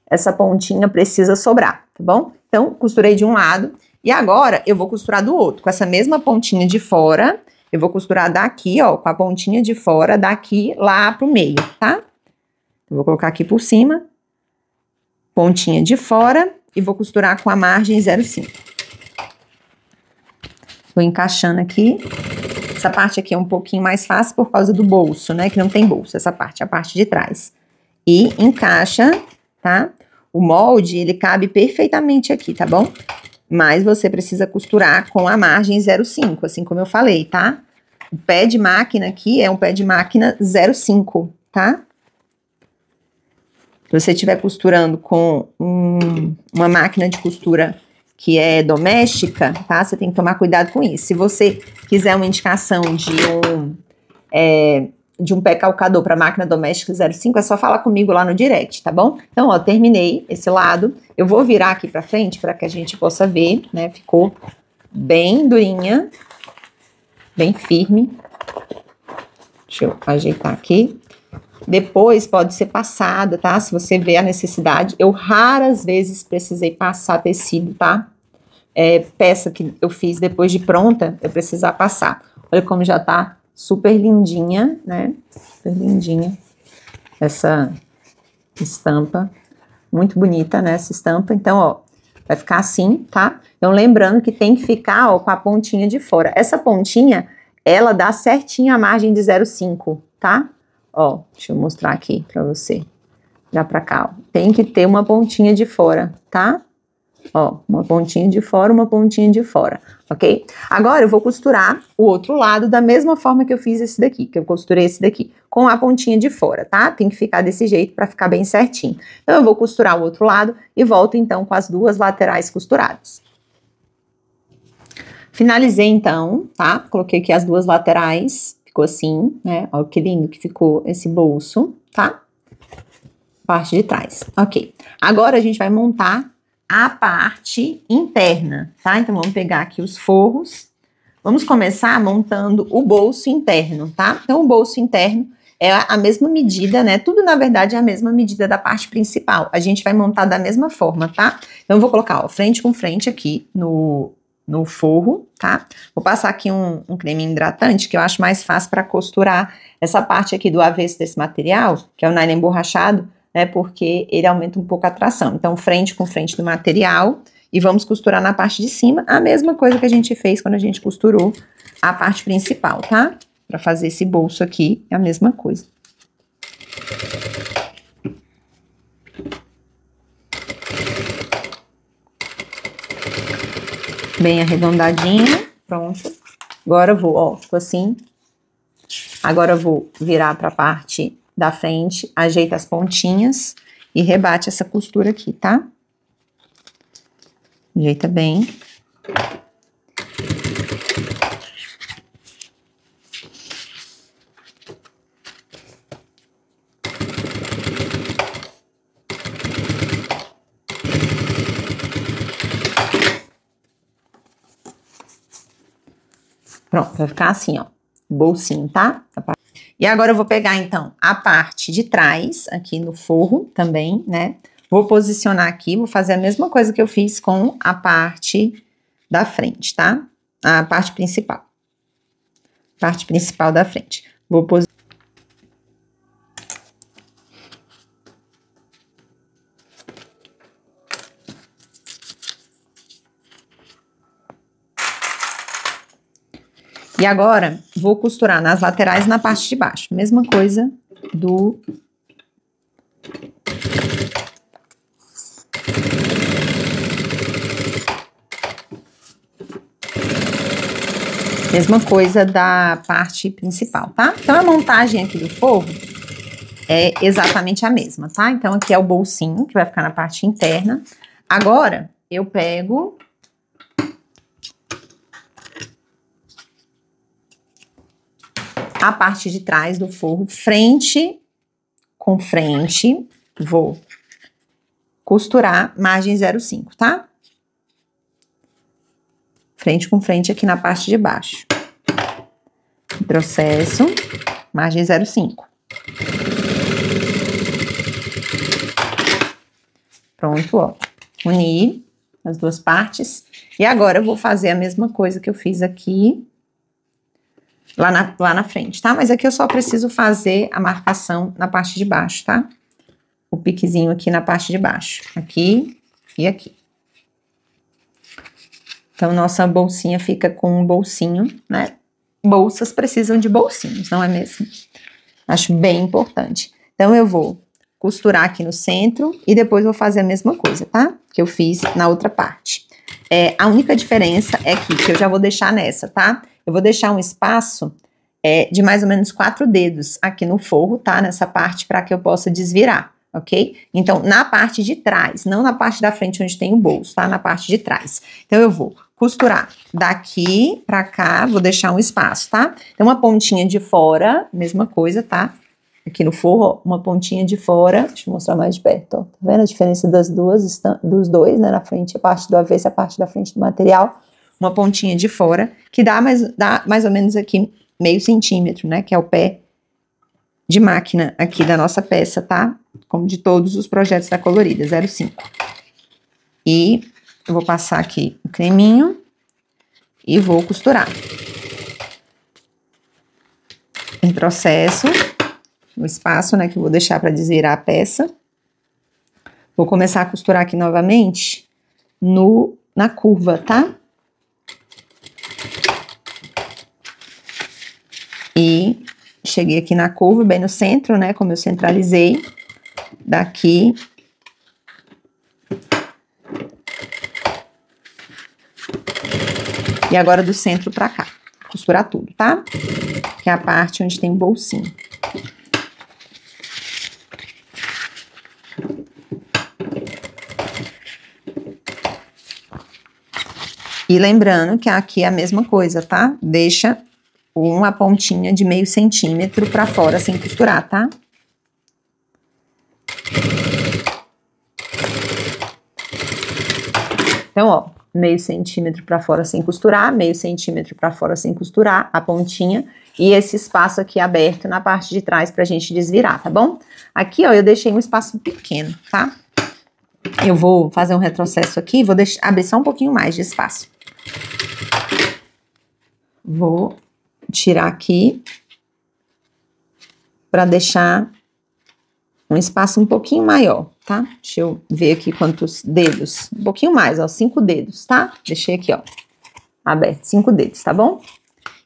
Essa pontinha precisa sobrar, tá bom? Então, costurei de um lado e agora eu vou costurar do outro. Com essa mesma pontinha de fora, eu vou costurar daqui, ó, com a pontinha de fora, daqui lá pro meio, tá? Eu vou colocar aqui por cima, pontinha de fora e vou costurar com a margem 0,5. Vou encaixando aqui. Essa parte aqui é um pouquinho mais fácil por causa do bolso, né? Que não tem bolso, essa parte, a parte de trás. E encaixa, tá? O molde, ele cabe perfeitamente aqui, tá bom? Mas você precisa costurar com a margem 0,5, assim como eu falei, tá? O pé de máquina aqui é um pé de máquina 0,5, tá? Se você estiver costurando com uma máquina de costura que é doméstica, tá? Você tem que tomar cuidado com isso. Se você quiser uma indicação de um pé calcador para máquina doméstica 0,5, é só falar comigo lá no direct, tá bom? Então, ó, terminei esse lado. Eu vou virar aqui pra frente para que a gente possa ver, né? Ficou bem durinha, bem firme. Deixa eu ajeitar aqui. Depois pode ser passada, tá? Se você vê a necessidade. Eu raras vezes precisei passar tecido, tá? Peça que eu fiz depois de pronta, eu precisar passar. Olha como já tá super lindinha, né? Super lindinha essa estampa. Muito bonita, né? Essa estampa. Então, ó, vai ficar assim, tá? Então, lembrando que tem que ficar, ó, com a pontinha de fora. Essa pontinha, ela dá certinho a margem de 0,5, tá? Ó, deixa eu mostrar aqui pra você. Já pra cá, ó. Tem que ter uma pontinha de fora, tá? Ó, uma pontinha de fora, uma pontinha de fora, ok? Agora eu vou costurar o outro lado da mesma forma que eu fiz esse daqui, que eu costurei esse daqui, com a pontinha de fora, tá? Tem que ficar desse jeito pra ficar bem certinho. Então eu vou costurar o outro lado e volto então com as duas laterais costuradas. Finalizei então, tá? Coloquei aqui as duas laterais. Ficou assim, né? Olha que lindo que ficou esse bolso, tá? Parte de trás, ok. Agora a gente vai montar a parte interna, tá? Então, vamos pegar aqui os forros. Vamos começar montando o bolso interno, tá? Então, o bolso interno é a mesma medida, né? Tudo, na verdade, é a mesma medida da parte principal. A gente vai montar da mesma forma, tá? Então, eu vou colocar, ó, frente com frente aqui no forro, tá? Vou passar aqui um creme hidratante, que eu acho mais fácil para costurar essa parte aqui do avesso desse material, que é o nylon emborrachado, né? Porque ele aumenta um pouco a tração. Então, frente com frente do material e vamos costurar na parte de cima a mesma coisa que a gente fez quando a gente costurou a parte principal, tá? Para fazer esse bolso aqui, é a mesma coisa. Bem arredondadinho, pronto. Agora eu vou, ó, ficou assim. Agora eu vou virar para a parte da frente, ajeita as pontinhas e rebate essa costura aqui, tá? Ajeita bem. Pronto, vai ficar assim, ó, bolsinho, tá? E agora eu vou pegar, então, a parte de trás, aqui no forro também, né? Vou posicionar aqui, vou fazer a mesma coisa que eu fiz com a parte da frente, tá? A parte principal. parte principal da frente. Vou posicionar. E agora, vou costurar nas laterais e na parte de baixo. Mesma coisa do... Mesma coisa da parte principal, tá? Então, a montagem aqui do forro é exatamente a mesma, tá? Então, aqui é o bolsinho, que vai ficar na parte interna. Agora, eu pego... a parte de trás do forro, frente com frente, vou costurar margem 0,5, tá? Frente com frente aqui na parte de baixo. Processo, margem 0,5. Pronto, ó. Uni as duas partes. E agora eu vou fazer a mesma coisa que eu fiz aqui. Lá na frente, tá? Mas aqui eu só preciso fazer a marcação na parte de baixo, tá? O piquezinho aqui na parte de baixo. Aqui e aqui. Então, nossa bolsinha fica com um bolsinho, né? Bolsas precisam de bolsinhos, não é mesmo? Acho bem importante. Então, eu vou costurar aqui no centro e depois vou fazer a mesma coisa, tá? Que eu fiz na outra parte. A única diferença é que eu já vou deixar nessa, tá? Eu vou deixar um espaço de mais ou menos 4 dedos aqui no forro, tá? Nessa parte, para que eu possa desvirar, ok? Então, na parte de trás, não na parte da frente onde tem o bolso, tá? Na parte de trás. Então, eu vou costurar daqui pra cá, vou deixar um espaço, tá? Então, uma pontinha de fora, mesma coisa, tá? Aqui no forro, ó, uma pontinha de fora. Deixa eu mostrar mais de perto, ó. Tá vendo a diferença das duas, dos dois, né? Na frente, a parte do avesso, a parte da frente do material. Uma pontinha de fora, que dá mais ou menos aqui meio centímetro, né? Que é o pé de máquina aqui da nossa peça, tá? Como de todos os projetos da Colorida, 0,5. E eu vou passar aqui o creminho e vou costurar. Em processo, o espaço, né? Que eu vou deixar para desvirar a peça. Vou começar a costurar aqui novamente na curva, tá? E cheguei aqui na curva, bem no centro, né? Como eu centralizei. Daqui. E agora do centro pra cá. Costurar tudo, tá? Que é a parte onde tem o bolsinho. E lembrando que aqui é a mesma coisa, tá? Deixa uma pontinha de meio centímetro pra fora sem costurar, tá? Então, ó, meio centímetro pra fora sem costurar, meio centímetro pra fora sem costurar, a pontinha, e esse espaço aqui aberto na parte de trás pra gente desvirar, tá bom? Aqui, ó, eu deixei um espaço pequeno, tá? Eu vou fazer um retrocesso aqui, vou abrir só um pouquinho mais de espaço. Vou tirar aqui para deixar um espaço um pouquinho maior, tá? Deixa eu ver aqui quantos dedos. Um pouquinho mais, ó, 5 dedos, tá? Deixei aqui, ó, aberto, 5 dedos, tá bom?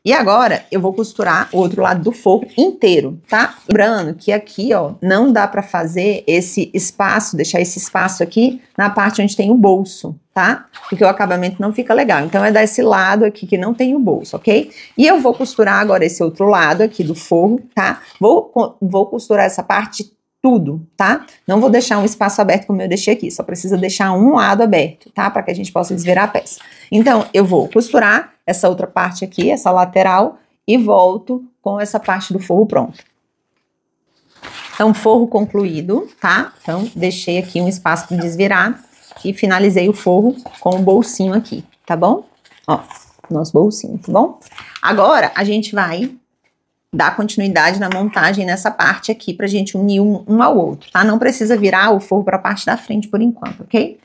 E agora, eu vou costurar o outro lado do forro inteiro, tá? Lembrando que aqui, ó, não dá pra fazer esse espaço, deixar esse espaço aqui na parte onde tem o bolso, tá? Porque o acabamento não fica legal. Então, é desse lado aqui que não tem o bolso, ok? E eu vou costurar agora esse outro lado aqui do forro, tá? Vou costurar essa parte tudo, tá? Não vou deixar um espaço aberto como eu deixei aqui, só precisa deixar um lado aberto, tá? Para que a gente possa desvirar a peça. Então, eu vou costurar essa outra parte aqui, essa lateral, e volto com essa parte do forro pronto. Então, forro concluído, tá? Então, deixei aqui um espaço para desvirar e finalizei o forro com o bolsinho aqui, tá bom? Ó, nosso bolsinho, tá bom? Agora, a gente vai dar continuidade na montagem nessa parte aqui pra gente unir um ao outro, tá? Não precisa virar o forro pra parte da frente por enquanto, ok?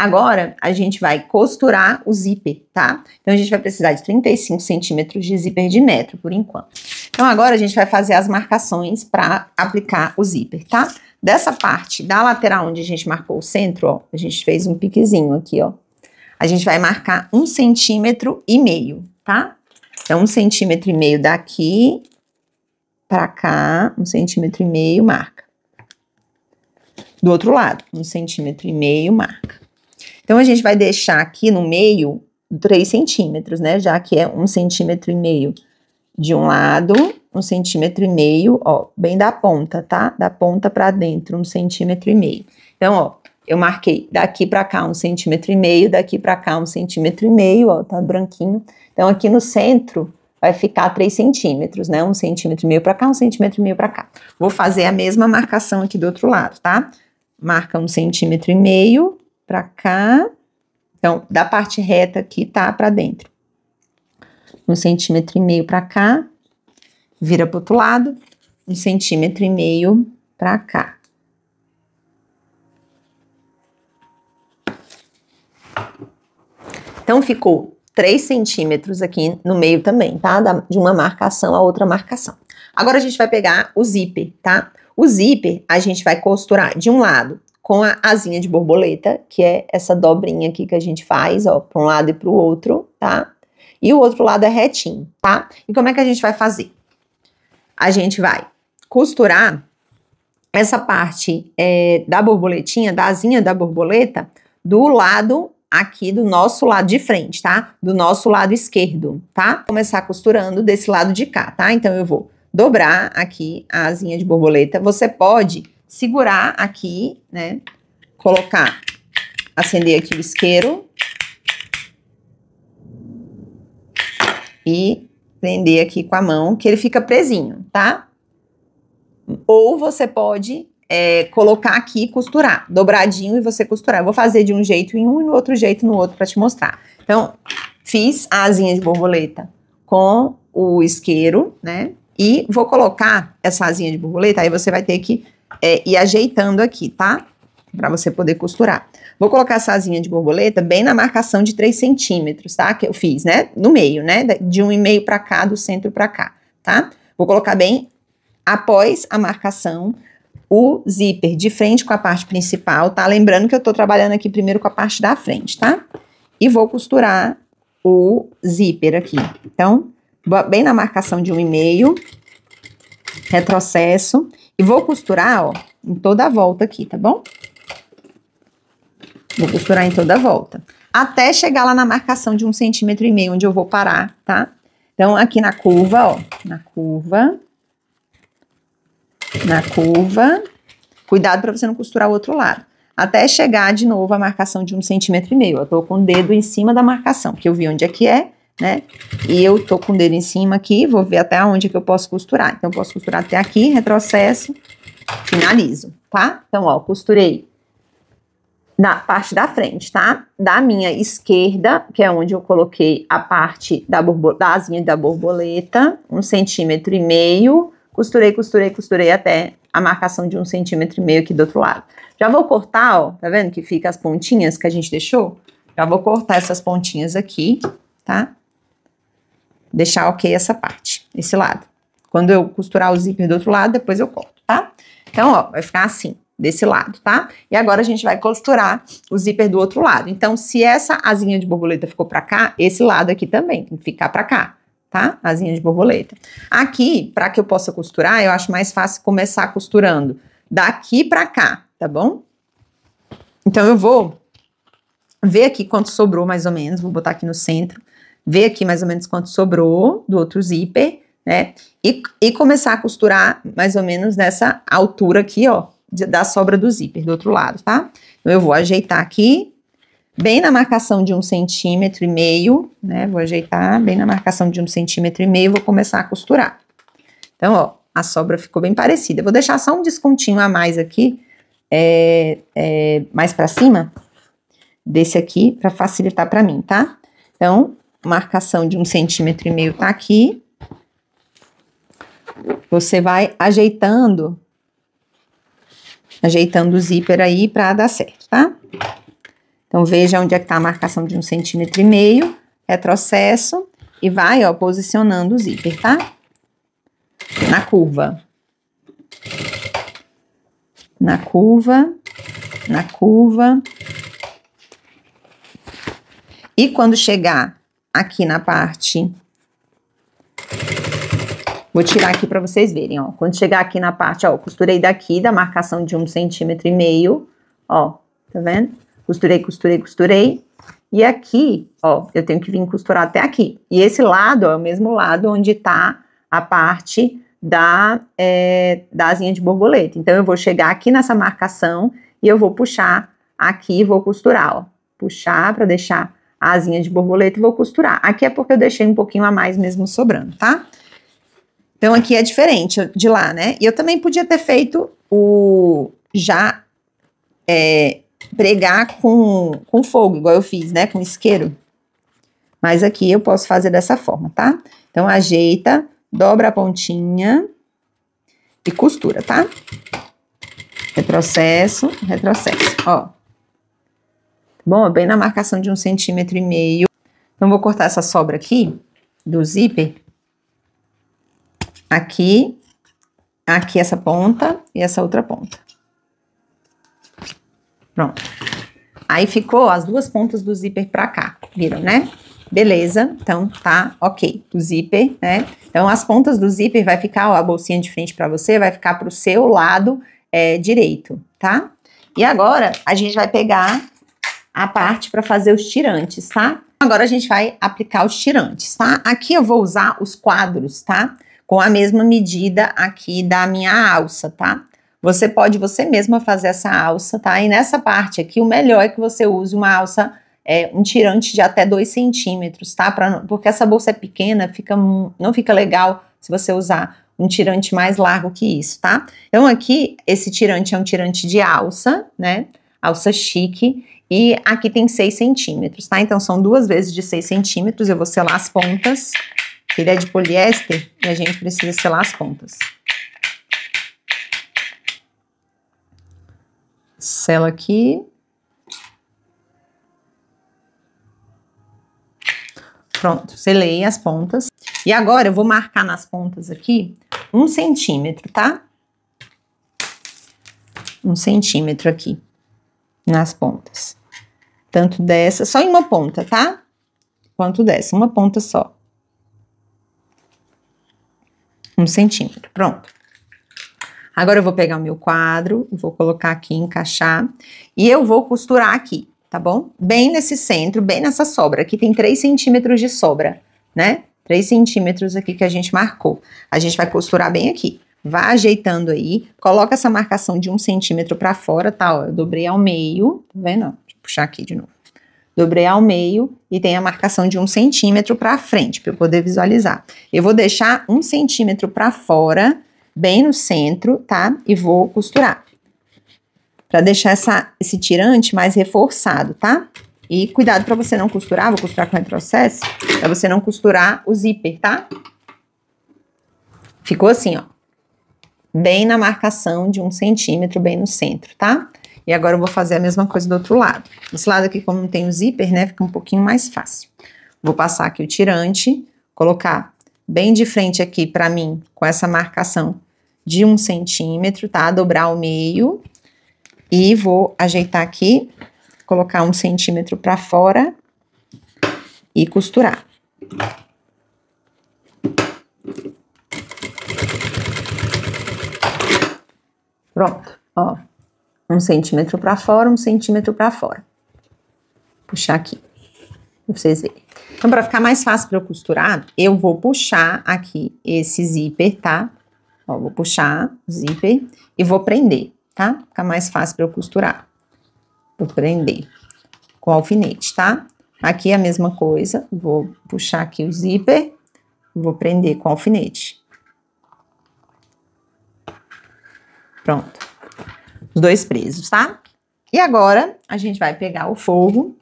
Agora, a gente vai costurar o zíper, tá? Então, a gente vai precisar de 35 centímetros de zíper de metro, por enquanto. Então, agora a gente vai fazer as marcações para aplicar o zíper, tá? Dessa parte, da lateral onde a gente marcou o centro, ó, a gente fez um piquezinho aqui, ó. A gente vai marcar 1,5 centímetro, tá? Então, 1,5 centímetro daqui pra cá, 1,5 centímetro, marca. Do outro lado, 1,5 centímetro, marca. Então, a gente vai deixar aqui no meio 3 centímetros, né? Já que é 1,5 centímetro de um lado, 1,5 centímetro, ó, bem da ponta, tá? Da ponta pra dentro, 1,5 centímetro. Então, ó, eu marquei daqui pra cá 1,5 centímetro, daqui pra cá 1,5 centímetro, ó, tá branquinho. Então, aqui no centro vai ficar 3 centímetros, né? 1,5 centímetro pra cá, 1,5 centímetro pra cá. Vou fazer a mesma marcação aqui do outro lado, tá? Marca 1,5 centímetro pra cá. Então, da parte reta aqui, tá? Pra dentro. 1,5 centímetro pra cá. Vira pro outro lado. 1,5 centímetro pra cá. Então, ficou 3 centímetros aqui no meio também, tá? De uma marcação a outra marcação. Agora, a gente vai pegar o zíper, tá? O zíper, a gente vai costurar de um lado com a asinha de borboleta, que é essa dobrinha aqui que a gente faz, ó, para um lado e para o outro, tá? E o outro lado é retinho, tá? E como é que a gente vai fazer? A gente vai costurar essa parte da borboletinha, da asinha da borboleta, do lado aqui do nosso lado de frente, tá? Do nosso lado esquerdo, tá? Vou começar costurando desse lado de cá, tá? Então, eu vou dobrar aqui a asinha de borboleta. Você pode segurar aqui, né? Colocar, acender aqui o isqueiro. E prender aqui com a mão, que ele fica presinho, tá? Ou você pode colocar aqui e costurar, dobradinho e você costurar. Eu vou fazer de um jeito em um e no outro jeito no outro pra te mostrar. Então, fiz a asinha de borboleta com o isqueiro, né? E vou colocar essa asinha de borboleta, aí você vai ter que ir ajeitando aqui, tá? Pra você poder costurar. Vou colocar essa asinha de borboleta bem na marcação de 3 centímetros, tá? Que eu fiz, né? No meio, né? De 1,5 pra cá, do centro pra cá, tá? Vou colocar bem após a marcação o zíper de frente com a parte principal, tá? Lembrando que eu tô trabalhando aqui primeiro com a parte da frente, tá? E vou costurar o zíper aqui. Então, bem na marcação de 1,5, retrocesso, e vou costurar, ó, em toda a volta aqui, tá bom? Vou costurar em toda a volta, até chegar lá na marcação de 1,5 centímetro, onde eu vou parar, tá? Então, aqui na curva, ó, na curva, cuidado para você não costurar o outro lado, até chegar de novo a marcação de 1,5 centímetro. Eu tô com o dedo em cima da marcação, porque eu vi onde é que é, né? E eu tô com o dedo em cima aqui, vou ver até onde que eu posso costurar. Então, eu posso costurar até aqui, retrocesso, finalizo, tá? Então, ó, costurei na parte da frente, tá? Da minha esquerda, que é onde eu coloquei a parte da asinha da borboleta, 1,5 centímetro, costurei até a marcação de 1,5 centímetro aqui do outro lado. Já vou cortar, ó, tá vendo que fica as pontinhas que a gente deixou? Já vou cortar essas pontinhas aqui, tá? Deixar ok essa parte, esse lado. Quando eu costurar o zíper do outro lado, depois eu corto, tá? Então, ó, vai ficar assim, desse lado, tá? E agora a gente vai costurar o zíper do outro lado. Então, se essa asinha de borboleta ficou pra cá, esse lado aqui também tem que ficar pra cá, tá? Asinha de borboleta. Aqui, pra que eu possa costurar, eu acho mais fácil começar costurando daqui pra cá, tá bom? Então, eu vou ver aqui quanto sobrou mais ou menos, vou botar aqui no centro, ver aqui mais ou menos quanto sobrou do outro zíper, né? E começar a costurar mais ou menos nessa altura aqui, ó, da sobra do zíper do outro lado, tá? Então, eu vou ajeitar aqui, bem na marcação de 1,5 centímetro, né? Vou ajeitar bem na marcação de 1,5 centímetro, vou começar a costurar. Então, ó, a sobra ficou bem parecida. Eu vou deixar só um descontinho a mais aqui, mais pra cima, desse aqui, pra facilitar pra mim, tá? Então, marcação de 1,5 centímetro tá aqui. Você vai ajeitando o zíper aí pra dar certo, tá? Então, veja onde é que tá a marcação de 1,5 centímetro, retrocesso e vai, ó, posicionando o zíper, tá? Na curva. Na curva, na curva. E quando chegar aqui na parte... Vou tirar aqui pra vocês verem, ó. Quando chegar aqui na parte, ó, eu costurei daqui, da marcação de 1,5 centímetro, ó. Tá vendo? Costurei, costurei, costurei. E aqui, ó, eu tenho que vir costurar até aqui. E esse lado, ó, é o mesmo lado onde tá a parte da asinha de borboleta. Então, eu vou chegar aqui nessa marcação e eu vou puxar aqui e vou costurar, ó. Puxar pra deixar a asinha de borboleta e vou costurar. Aqui é porque eu deixei um pouquinho a mais mesmo sobrando, tá? Então, aqui é diferente de lá, né? E eu também podia ter feito pregar com fogo, igual eu fiz, né? Com isqueiro. Mas aqui eu posso fazer dessa forma, tá? Então, ajeita, dobra a pontinha e costura, tá? Retrocesso, retrocesso, ó. Bom, bem na marcação de 1,5 centímetro. Então, vou cortar essa sobra aqui do zíper. Aqui essa ponta e essa outra ponta. Pronto. Aí ficou as duas pontas do zíper pra cá, viram, né? Beleza, então tá ok, o zíper, né? Então as pontas do zíper vai ficar, ó, a bolsinha de frente pra você vai ficar pro seu lado direito, tá? E agora a gente vai pegar a parte pra fazer os tirantes, tá? Agora a gente vai aplicar os tirantes, tá? Aqui eu vou usar os quadros, tá? Com a mesma medida aqui da minha alça, tá? Você pode você mesma fazer essa alça, tá? E nessa parte aqui, o melhor é que você use uma alça, um tirante de até 2 centímetros, tá? Porque essa bolsa é pequena, não fica legal se você usar um tirante mais largo que isso, tá? Então aqui, esse tirante é um tirante de alça, né? Alça chique. E aqui tem 6 centímetros, tá? Então são 2 vezes de 6 centímetros, eu vou selar as pontas. Ele é de poliéster e a gente precisa selar as pontas. Sela aqui. Pronto, selei as pontas. E agora eu vou marcar nas pontas aqui 1 centímetro, tá? 1 centímetro aqui nas pontas. Tanto dessa, só em uma ponta, tá? Quanto dessa, uma ponta só. 1 centímetro, pronto. Agora eu vou pegar o meu quadro, vou colocar aqui, encaixar, e eu vou costurar aqui, tá bom? Bem nesse centro, bem nessa sobra. Aqui tem 3 centímetros de sobra, né? 3 centímetros aqui que a gente marcou. A gente vai costurar bem aqui. Vai ajeitando aí, coloca essa marcação de 1 centímetro pra fora, tá? Ó, eu dobrei ao meio, tá vendo? Deixa eu puxar aqui de novo. Dobrei ao meio e tem a marcação de 1 centímetro pra frente, pra eu poder visualizar. Eu vou deixar 1 centímetro pra fora, bem no centro, tá? E vou costurar. Pra deixar esse tirante mais reforçado, tá? E cuidado pra você não costurar, vou costurar com retrocesso, pra você não costurar o zíper, tá? Ficou assim, ó. Bem na marcação de 1 centímetro, bem no centro, tá? E agora eu vou fazer a mesma coisa do outro lado. Esse lado aqui, como não tem o zíper, né, fica um pouquinho mais fácil. Vou passar aqui o tirante, colocar bem de frente aqui pra mim, com essa marcação de 1 centímetro, tá? Dobrar ao meio. E vou ajeitar aqui, colocar 1 centímetro pra fora e costurar. Pronto, ó. 1 centímetro pra fora, 1 centímetro pra fora. Puxar aqui, pra vocês verem. Então, pra ficar mais fácil pra eu costurar, eu vou puxar aqui esse zíper, tá? Ó, vou puxar o zíper e vou prender, tá? Fica mais fácil pra eu costurar. Vou prender com alfinete, tá? Aqui é a mesma coisa, vou puxar aqui o zíper, vou prender com alfinete. Pronto. Os 2 presos, tá? E agora, a gente vai pegar o forro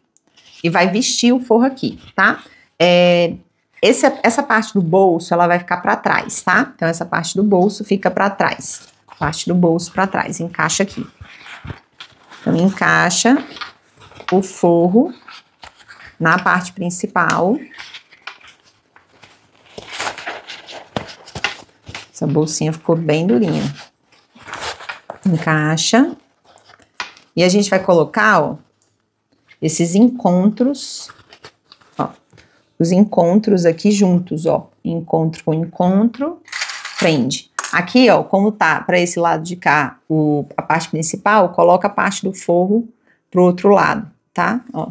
e vai vestir o forro aqui, tá? Essa parte do bolso, ela vai ficar pra trás, tá? Então, essa parte do bolso fica pra trás. Parte do bolso pra trás, encaixa aqui. Então, encaixa o forro na parte principal. Essa bolsinha ficou bem durinha. Encaixa. E a gente vai colocar, ó, esses encontros, ó, os encontros aqui juntos, ó, encontro com encontro, prende. Aqui, ó, como tá para esse lado de cá, a parte principal, coloca a parte do forro pro outro lado, tá? Ó.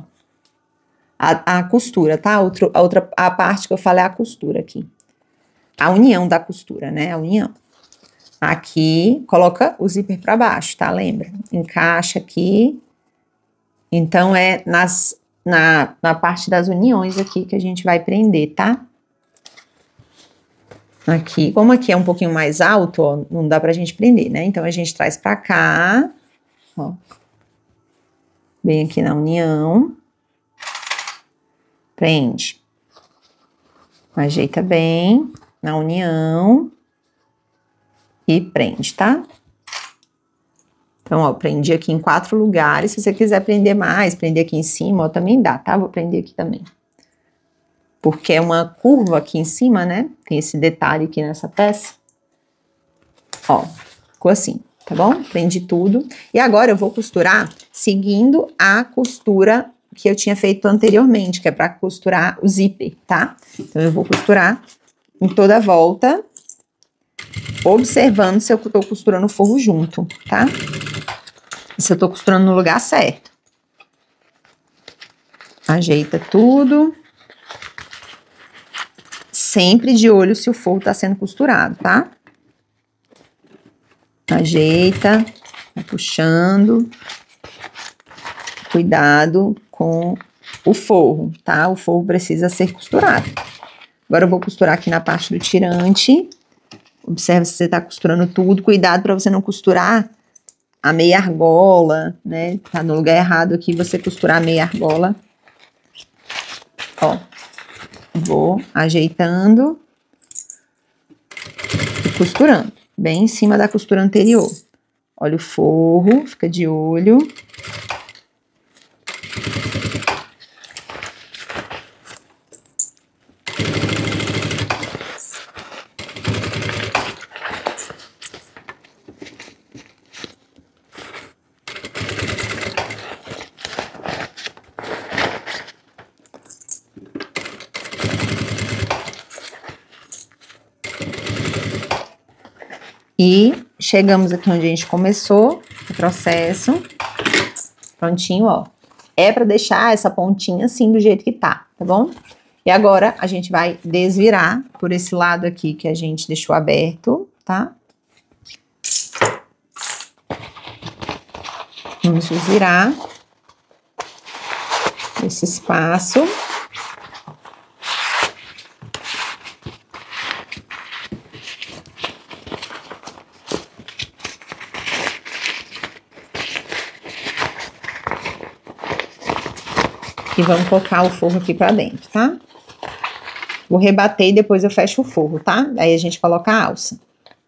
A costura, tá? A parte que eu falei é a costura aqui. A união da costura, né? A união. Aqui, coloca o zíper para baixo, tá? Lembra? Encaixa aqui. Então, é na parte das uniões aqui que a gente vai prender, tá? Aqui, como aqui é um pouquinho mais alto, ó, não dá pra gente prender, né? Então, a gente traz pra cá, ó. Bem aqui na união. Prende. Ajeita bem na união. E prende, tá? Então, ó, prendi aqui em 4 lugares. Se você quiser prender mais, prender aqui em cima, ó, também dá, tá? Vou prender aqui também. Porque é uma curva aqui em cima, né? Tem esse detalhe aqui nessa peça. Ó, ficou assim, tá bom? Prendi tudo. E agora eu vou costurar seguindo a costura que eu tinha feito anteriormente, que é pra costurar o zíper, tá? Então, eu vou costurar em toda a volta, observando se eu tô costurando o forro junto, tá? Se eu tô costurando no lugar certo. Ajeita tudo. Sempre de olho se o forro tá sendo costurado, tá? Ajeita, vai puxando. Cuidado com o forro, tá? O forro precisa ser costurado. Agora eu vou costurar aqui na parte do tirante. Observe se você tá costurando tudo. Cuidado para você não costurar a meia argola, né? Tá no lugar errado aqui você costurar a meia argola. Ó. Vou ajeitando e costurando. Bem em cima da costura anterior. Olha o forro, fica de olho. E chegamos aqui onde a gente começou o processo. Prontinho, ó. É pra deixar essa pontinha assim do jeito que tá bom? E agora a gente vai desvirar por esse lado aqui que a gente deixou aberto, tá? Vamos desvirar esse espaço. E vamos colocar o forro aqui pra dentro, tá? Vou rebater e depois eu fecho o forro, tá? Aí a gente coloca a alça.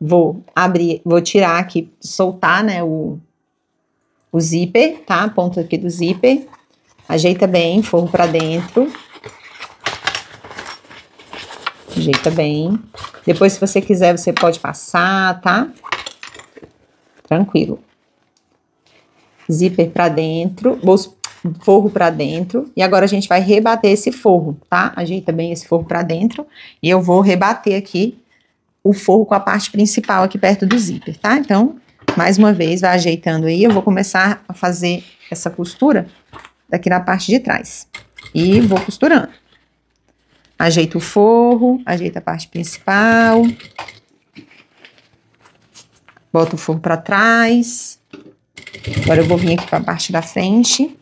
Vou abrir, vou tirar aqui, soltar, né, o zíper, tá? A ponta aqui do zíper. Ajeita bem, forro pra dentro. Ajeita bem. Depois, se você quiser, você pode passar, tá? Tranquilo. Zíper pra dentro, forro pra dentro. E agora a gente vai rebater esse forro, tá? Ajeita bem esse forro pra dentro. E eu vou rebater aqui o forro com a parte principal aqui perto do zíper, tá? Então, mais uma vez, vai ajeitando aí. Eu vou começar a fazer essa costura daqui na parte de trás. E vou costurando. Ajeita o forro, ajeita a parte principal. Bota o forro pra trás. Agora eu vou vir aqui pra parte da frente.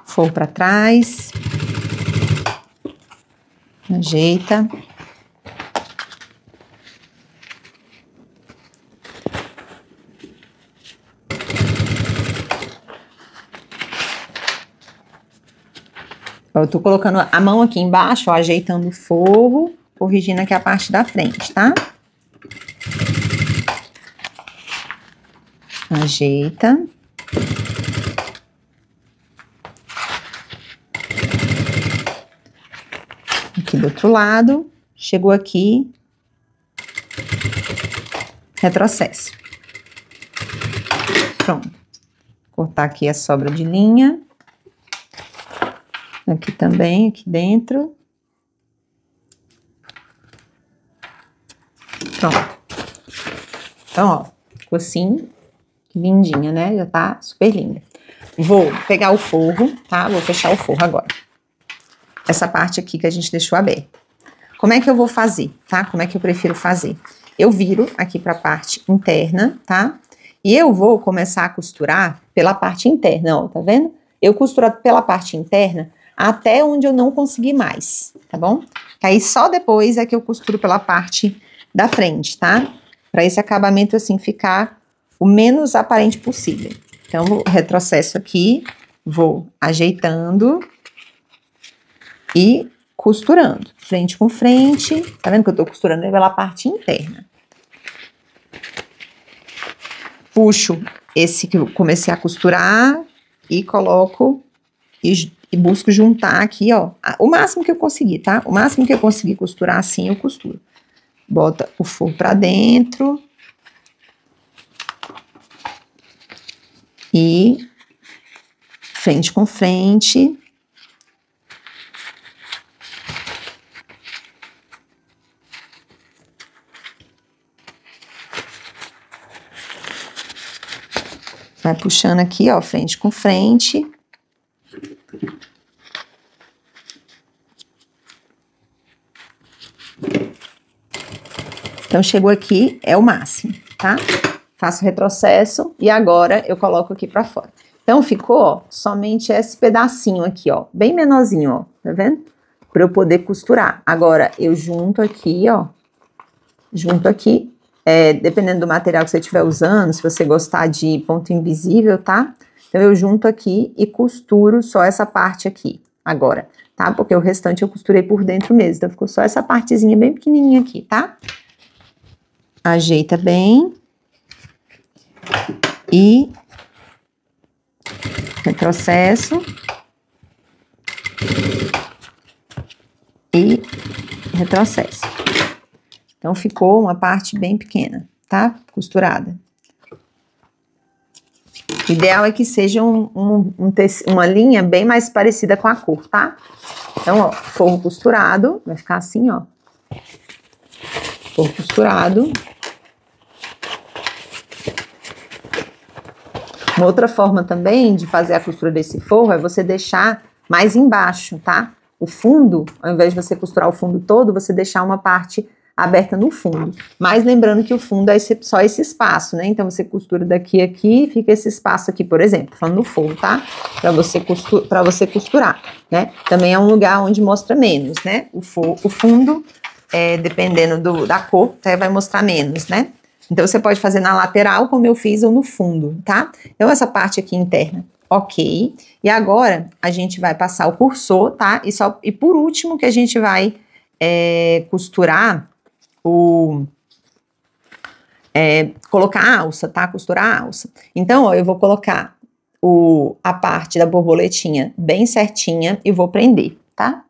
Forro pra trás. Ajeita. Eu tô colocando a mão aqui embaixo, ó, ajeitando o forro, corrigindo aqui a parte da frente, tá? Ajeita. Aqui do outro lado, chegou aqui, retrocesso. Pronto. Cortar aqui a sobra de linha. Aqui também, aqui dentro. Pronto. Então, ó, ficou assim, que lindinha, né? Já tá super linda. Vou pegar o forro, tá? Vou fechar o forro agora. Essa parte aqui que a gente deixou aberta. Como é que eu vou fazer, tá? Como é que eu prefiro fazer? Eu viro aqui pra parte interna, tá? E eu vou começar a costurar pela parte interna, ó, tá vendo? Eu costuro pela parte interna até onde eu não conseguir mais, tá bom? Aí só depois é que eu costuro pela parte da frente, tá? Pra esse acabamento assim ficar o menos aparente possível. Então, eu retrocesso aqui, vou ajeitando e costurando, frente com frente. Tá vendo que eu tô costurando pela parte interna? Puxo esse que eu comecei a costurar e coloco e busco juntar aqui, ó, o máximo que eu conseguir, tá? O máximo que eu conseguir costurar assim, eu costuro. Bota o forro pra dentro. E frente com frente. Vai puxando aqui, ó, frente com frente. Então, chegou aqui, é o máximo, tá? Faço retrocesso e agora eu coloco aqui pra fora. Então, ficou, ó, somente esse pedacinho aqui, ó, bem menorzinho, ó, tá vendo? Pra eu poder costurar. Agora, eu junto aqui, ó, junto aqui. Dependendo do material que você estiver usando, se você gostar de ponto invisível, tá? Então, eu junto aqui e costuro só essa parte aqui, agora, tá? Porque o restante eu costurei por dentro mesmo, então ficou só essa partezinha bem pequenininha aqui, tá? Ajeita bem. E retrocesso. E retrocesso. Então, ficou uma parte bem pequena, tá? Costurada. O ideal é que seja uma linha bem mais parecida com a cor, tá? Então, ó, forro costurado, vai ficar assim, ó. Forro costurado. Uma outra forma também de fazer a costura desse forro é você deixar mais embaixo, tá? O fundo, ao invés de você costurar o fundo todo, você deixar uma parte aberta no fundo. Mas lembrando que o fundo é só esse espaço, né? Então, você costura daqui a aqui, fica esse espaço aqui, por exemplo, falando no forro, tá? Pra você costurar, né? Também é um lugar onde mostra menos, né? O fundo, dependendo da cor, até vai mostrar menos, né? Então, você pode fazer na lateral, como eu fiz, ou no fundo, tá? Então, essa parte aqui interna, ok. E agora, a gente vai passar o cursor, tá? E por último, que a gente vai costurar colocar a alça, tá? Costurar a alça. Então, ó, eu vou colocar a parte da borboletinha bem certinha e vou prender, tá?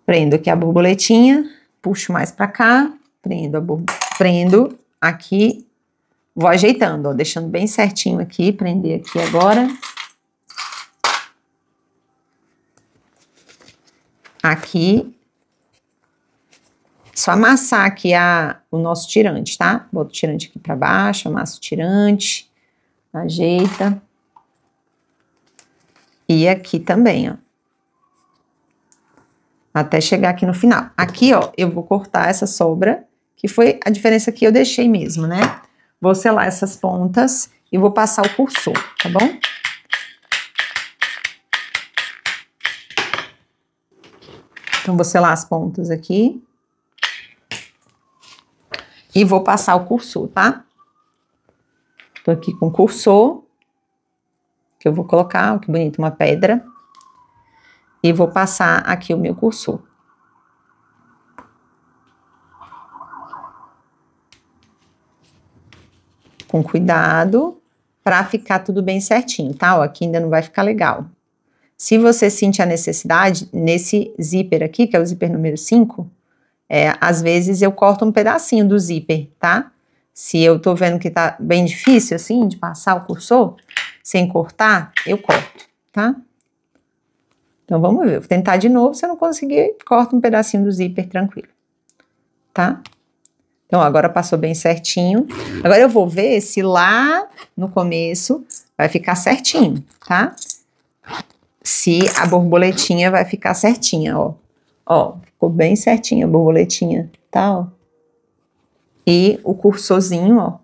Prendo aqui a borboletinha, puxo mais pra cá, prendo aqui, vou ajeitando, ó, deixando bem certinho aqui, prender aqui agora. Aqui. Só amassar aqui o nosso tirante, tá? Bota o tirante aqui pra baixo, amassa o tirante, ajeita. E aqui também, ó. Até chegar aqui no final. Aqui, ó, eu vou cortar essa sobra, que foi a diferença que eu deixei mesmo, né? Vou selar essas pontas e vou passar o cursor, tá bom? Então, vou selar as pontas aqui. E vou passar o cursor, tá? Tô aqui com o cursor, que eu vou colocar, ó, que bonito, uma pedra. E vou passar aqui o meu cursor. com cuidado, pra ficar tudo bem certinho, tá? Ó, aqui ainda não vai ficar legal. Se você sentir a necessidade, nesse zíper aqui, que é o zíper número 5, às vezes eu corto um pedacinho do zíper, tá? Se eu tô vendo que tá bem difícil, assim, de passar o cursor, sem cortar, eu corto, tá? Então, vamos ver. Vou tentar de novo, se eu não conseguir, corta um pedacinho do zíper tranquilo, tá? Então, agora passou bem certinho. Agora eu vou ver se lá no começo vai ficar certinho, tá? Se a borboletinha vai ficar certinha, ó. Ó, ficou bem certinha a borboletinha, tá, ó. E o cursorzinho, ó,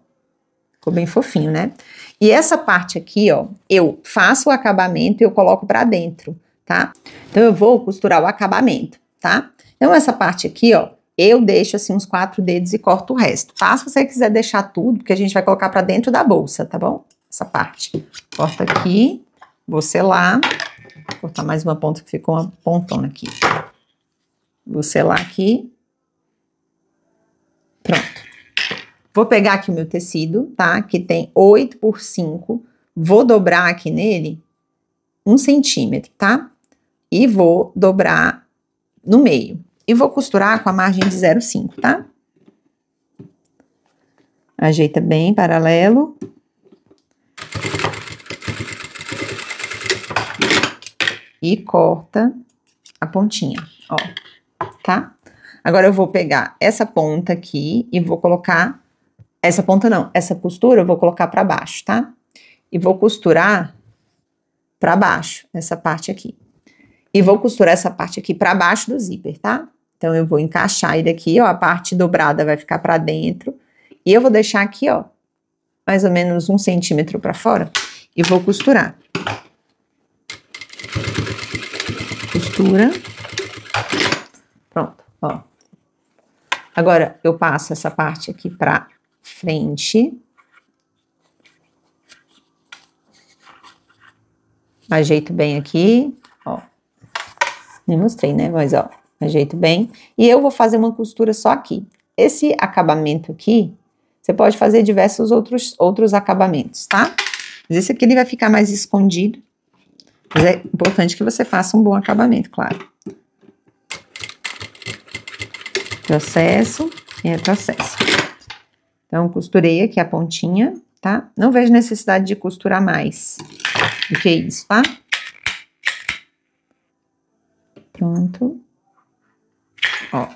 ficou bem fofinho, né? E essa parte aqui, ó, eu faço o acabamento e eu coloco pra dentro, tá? Então, eu vou costurar o acabamento, tá? Então, essa parte aqui, ó, eu deixo assim uns 4 dedos e corto o resto, tá? Se você quiser deixar tudo, porque a gente vai colocar pra dentro da bolsa, tá bom? Essa parte. Corta aqui, vou selar. Vou cortar mais uma ponta que ficou uma pontona aqui. Vou selar aqui. Pronto. Vou pegar aqui o meu tecido, tá? Que tem 8 por 5. Vou dobrar aqui nele 1 centímetro, tá? E vou dobrar no meio. E vou costurar com a margem de 0,5, tá? Ajeita bem paralelo. E corta a pontinha, ó, tá? Agora eu vou pegar essa ponta aqui e vou colocar, essa ponta não, essa costura eu vou colocar pra baixo, tá? E vou costurar pra baixo, essa parte aqui. E vou costurar essa parte aqui pra baixo do zíper, tá? Então, eu vou encaixar ele aqui, ó, a parte dobrada vai ficar pra dentro. E eu vou deixar aqui, ó, mais ou menos 1 centímetro pra fora. E vou costurar. Costura. Pronto, ó. Agora, eu passo essa parte aqui pra frente. Ajeito bem aqui, ó. Nem mostrei, né? Mas, ó, ajeito bem. E eu vou fazer uma costura só aqui. Esse acabamento aqui, você pode fazer diversos outros acabamentos, tá? Mas esse aqui ele vai ficar mais escondido. Mas é importante que você faça um bom acabamento, claro. Processo e retrocesso. Então, costurei aqui a pontinha, tá? Não vejo necessidade de costurar mais do que isso, tá? Pronto. Ó.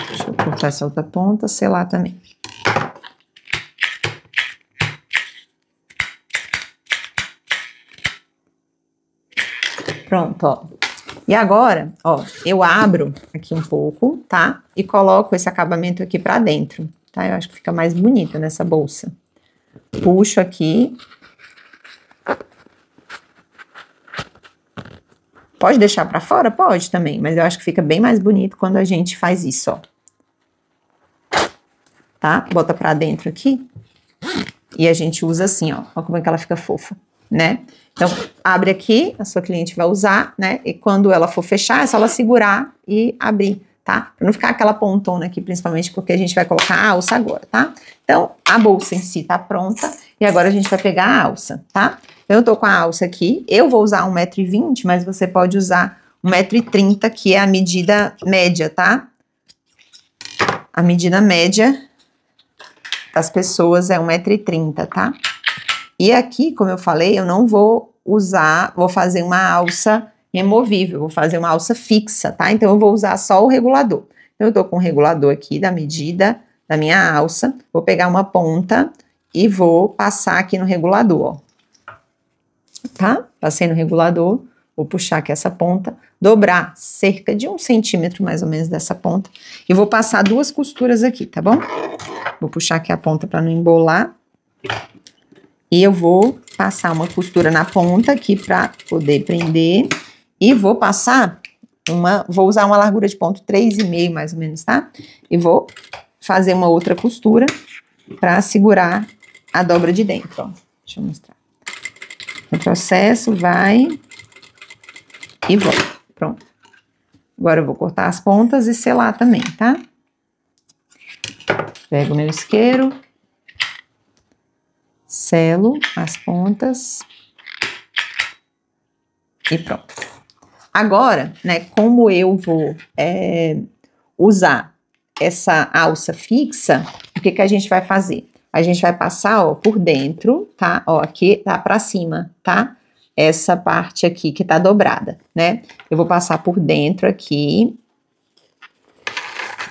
Deixa eu cortar essa outra ponta, selar também. Pronto, ó. E agora, ó, eu abro aqui um pouco, tá? E coloco esse acabamento aqui pra dentro, tá? Eu acho que fica mais bonito nessa bolsa. Puxo aqui. Pode deixar pra fora? Pode também, mas eu acho que fica bem mais bonito quando a gente faz isso, ó. Tá? Bota pra dentro aqui. E a gente usa assim, ó. Olha como é que ela fica fofa, né? Então, abre aqui, a sua cliente vai usar, né? E quando ela for fechar, é só ela segurar e abrir, tá? Pra não ficar aquela pontona aqui, principalmente porque a gente vai colocar a alça agora, tá? Então, a bolsa em si tá pronta e agora a gente vai pegar a alça, tá? Eu tô com a alça aqui, eu vou usar 1,20 m, mas você pode usar 1,30 m, que é a medida média, tá? A medida média das pessoas é 1,30 m, tá? E aqui, como eu falei, eu não vou usar, vou fazer uma alça removível, vou fazer uma alça fixa, tá? Então, eu vou usar só o regulador. Então, eu tô com o regulador aqui da medida da minha alça, vou pegar uma ponta e vou passar aqui no regulador, ó. Tá? Passei no regulador, vou puxar aqui essa ponta, dobrar cerca de 1 centímetro mais ou menos dessa ponta e vou passar 2 costuras aqui, tá bom? Vou puxar aqui a ponta para não embolar. E eu vou passar uma costura na ponta aqui para poder prender. E vou passar vou usar uma largura de ponto 3,5 mais ou menos, tá? E vou fazer uma outra costura para segurar a dobra de dentro, ó. Deixa eu mostrar. Retrocesso, vai e volta. Pronto. Agora eu vou cortar as pontas e selar também, tá? Pego o meu isqueiro. selo as pontas e pronto. Agora, né, como eu vou usar essa alça fixa, o que que a gente vai fazer? A gente vai passar, ó, por dentro, tá? Ó, aqui tá pra cima, tá? Essa parte aqui que tá dobrada, né? Eu vou passar por dentro aqui,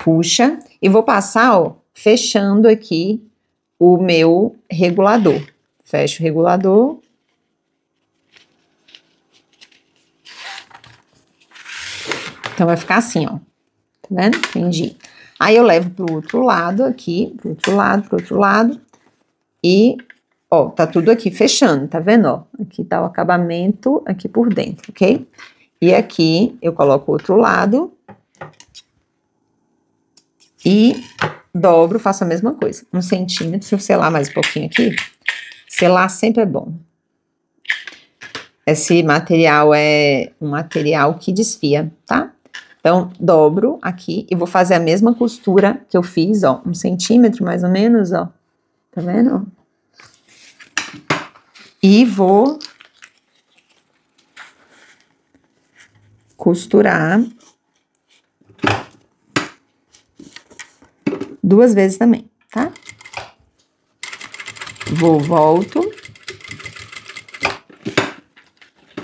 puxa, e vou passar, ó, fechando aqui o meu regulador. Fecho o regulador. Então, vai ficar assim, ó. Tá vendo? Entendi. Aí, eu levo pro outro lado aqui, pro outro lado. E, ó, tá tudo aqui fechando, tá vendo, ó? Aqui tá o acabamento aqui por dentro, ok? E aqui, eu coloco o outro lado. E dobro, faço a mesma coisa. 1 centímetro, se eu selar mais um pouquinho aqui. Selar sempre é bom. Esse material é um material que desfia, tá? Então, dobro aqui e vou fazer a mesma costura que eu fiz, ó, 1 centímetro mais ou menos, ó. Tá vendo? E vou costurar 2 vezes também, tá? Volto.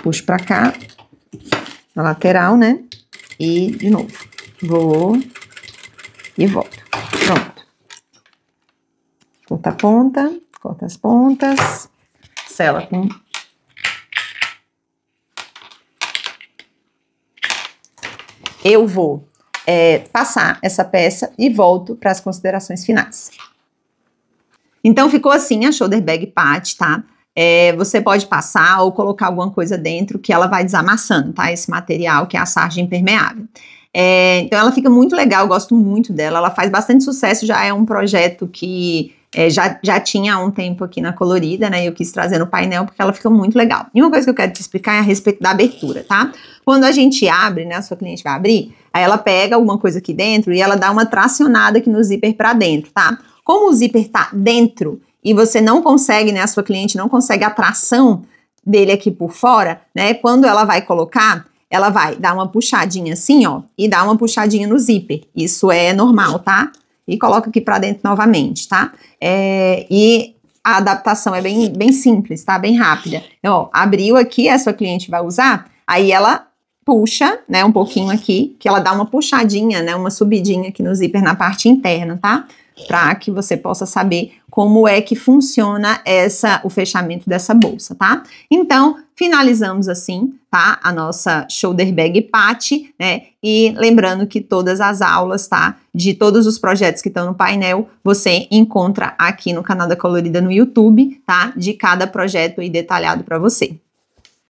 Puxo pra cá, na lateral, né? E, de novo, vou e volto. Pronto. Corta a ponta, corta as pontas, sela com... Eu vou passar essa peça e volto para as considerações finais. Então, ficou assim a shoulder bag patch, tá? Você pode passar ou colocar alguma coisa dentro que ela vai desamassando, tá? Esse material que é a sarja impermeável. Então ela fica muito legal, eu gosto muito dela, ela faz bastante sucesso, já é um projeto que já tinha há um tempo aqui na Colorida, né? Eu quis trazer no painel porque ela fica muito legal. E uma coisa que eu quero te explicar é a respeito da abertura, tá? Quando a gente abre, né? A sua cliente vai abrir, aí ela pega alguma coisa aqui dentro e ela dá uma tracionada aqui no zíper pra dentro, tá? Como o zíper tá dentro e você não consegue, né, a sua cliente não consegue a tração dele aqui por fora, né, quando ela vai colocar, ela vai dar uma puxadinha assim, ó, e dar uma puxadinha no zíper. Isso é normal, tá? E coloca aqui pra dentro novamente, tá? E a adaptação é bem simples, tá? Bem rápida. Então, ó, abriu aqui, a sua cliente vai usar, aí ela puxa, né, um pouquinho aqui, que ela dá uma puxadinha, né, uma subidinha aqui no zíper na parte interna, tá? Para que você possa saber como é que funciona o fechamento dessa bolsa, tá? Então, finalizamos assim, tá? A nossa shoulder bag patch, né? E lembrando que todas as aulas, tá? De todos os projetos que estão no painel, você encontra aqui no canal da Colorida no YouTube, tá? De cada projeto aí detalhado para você.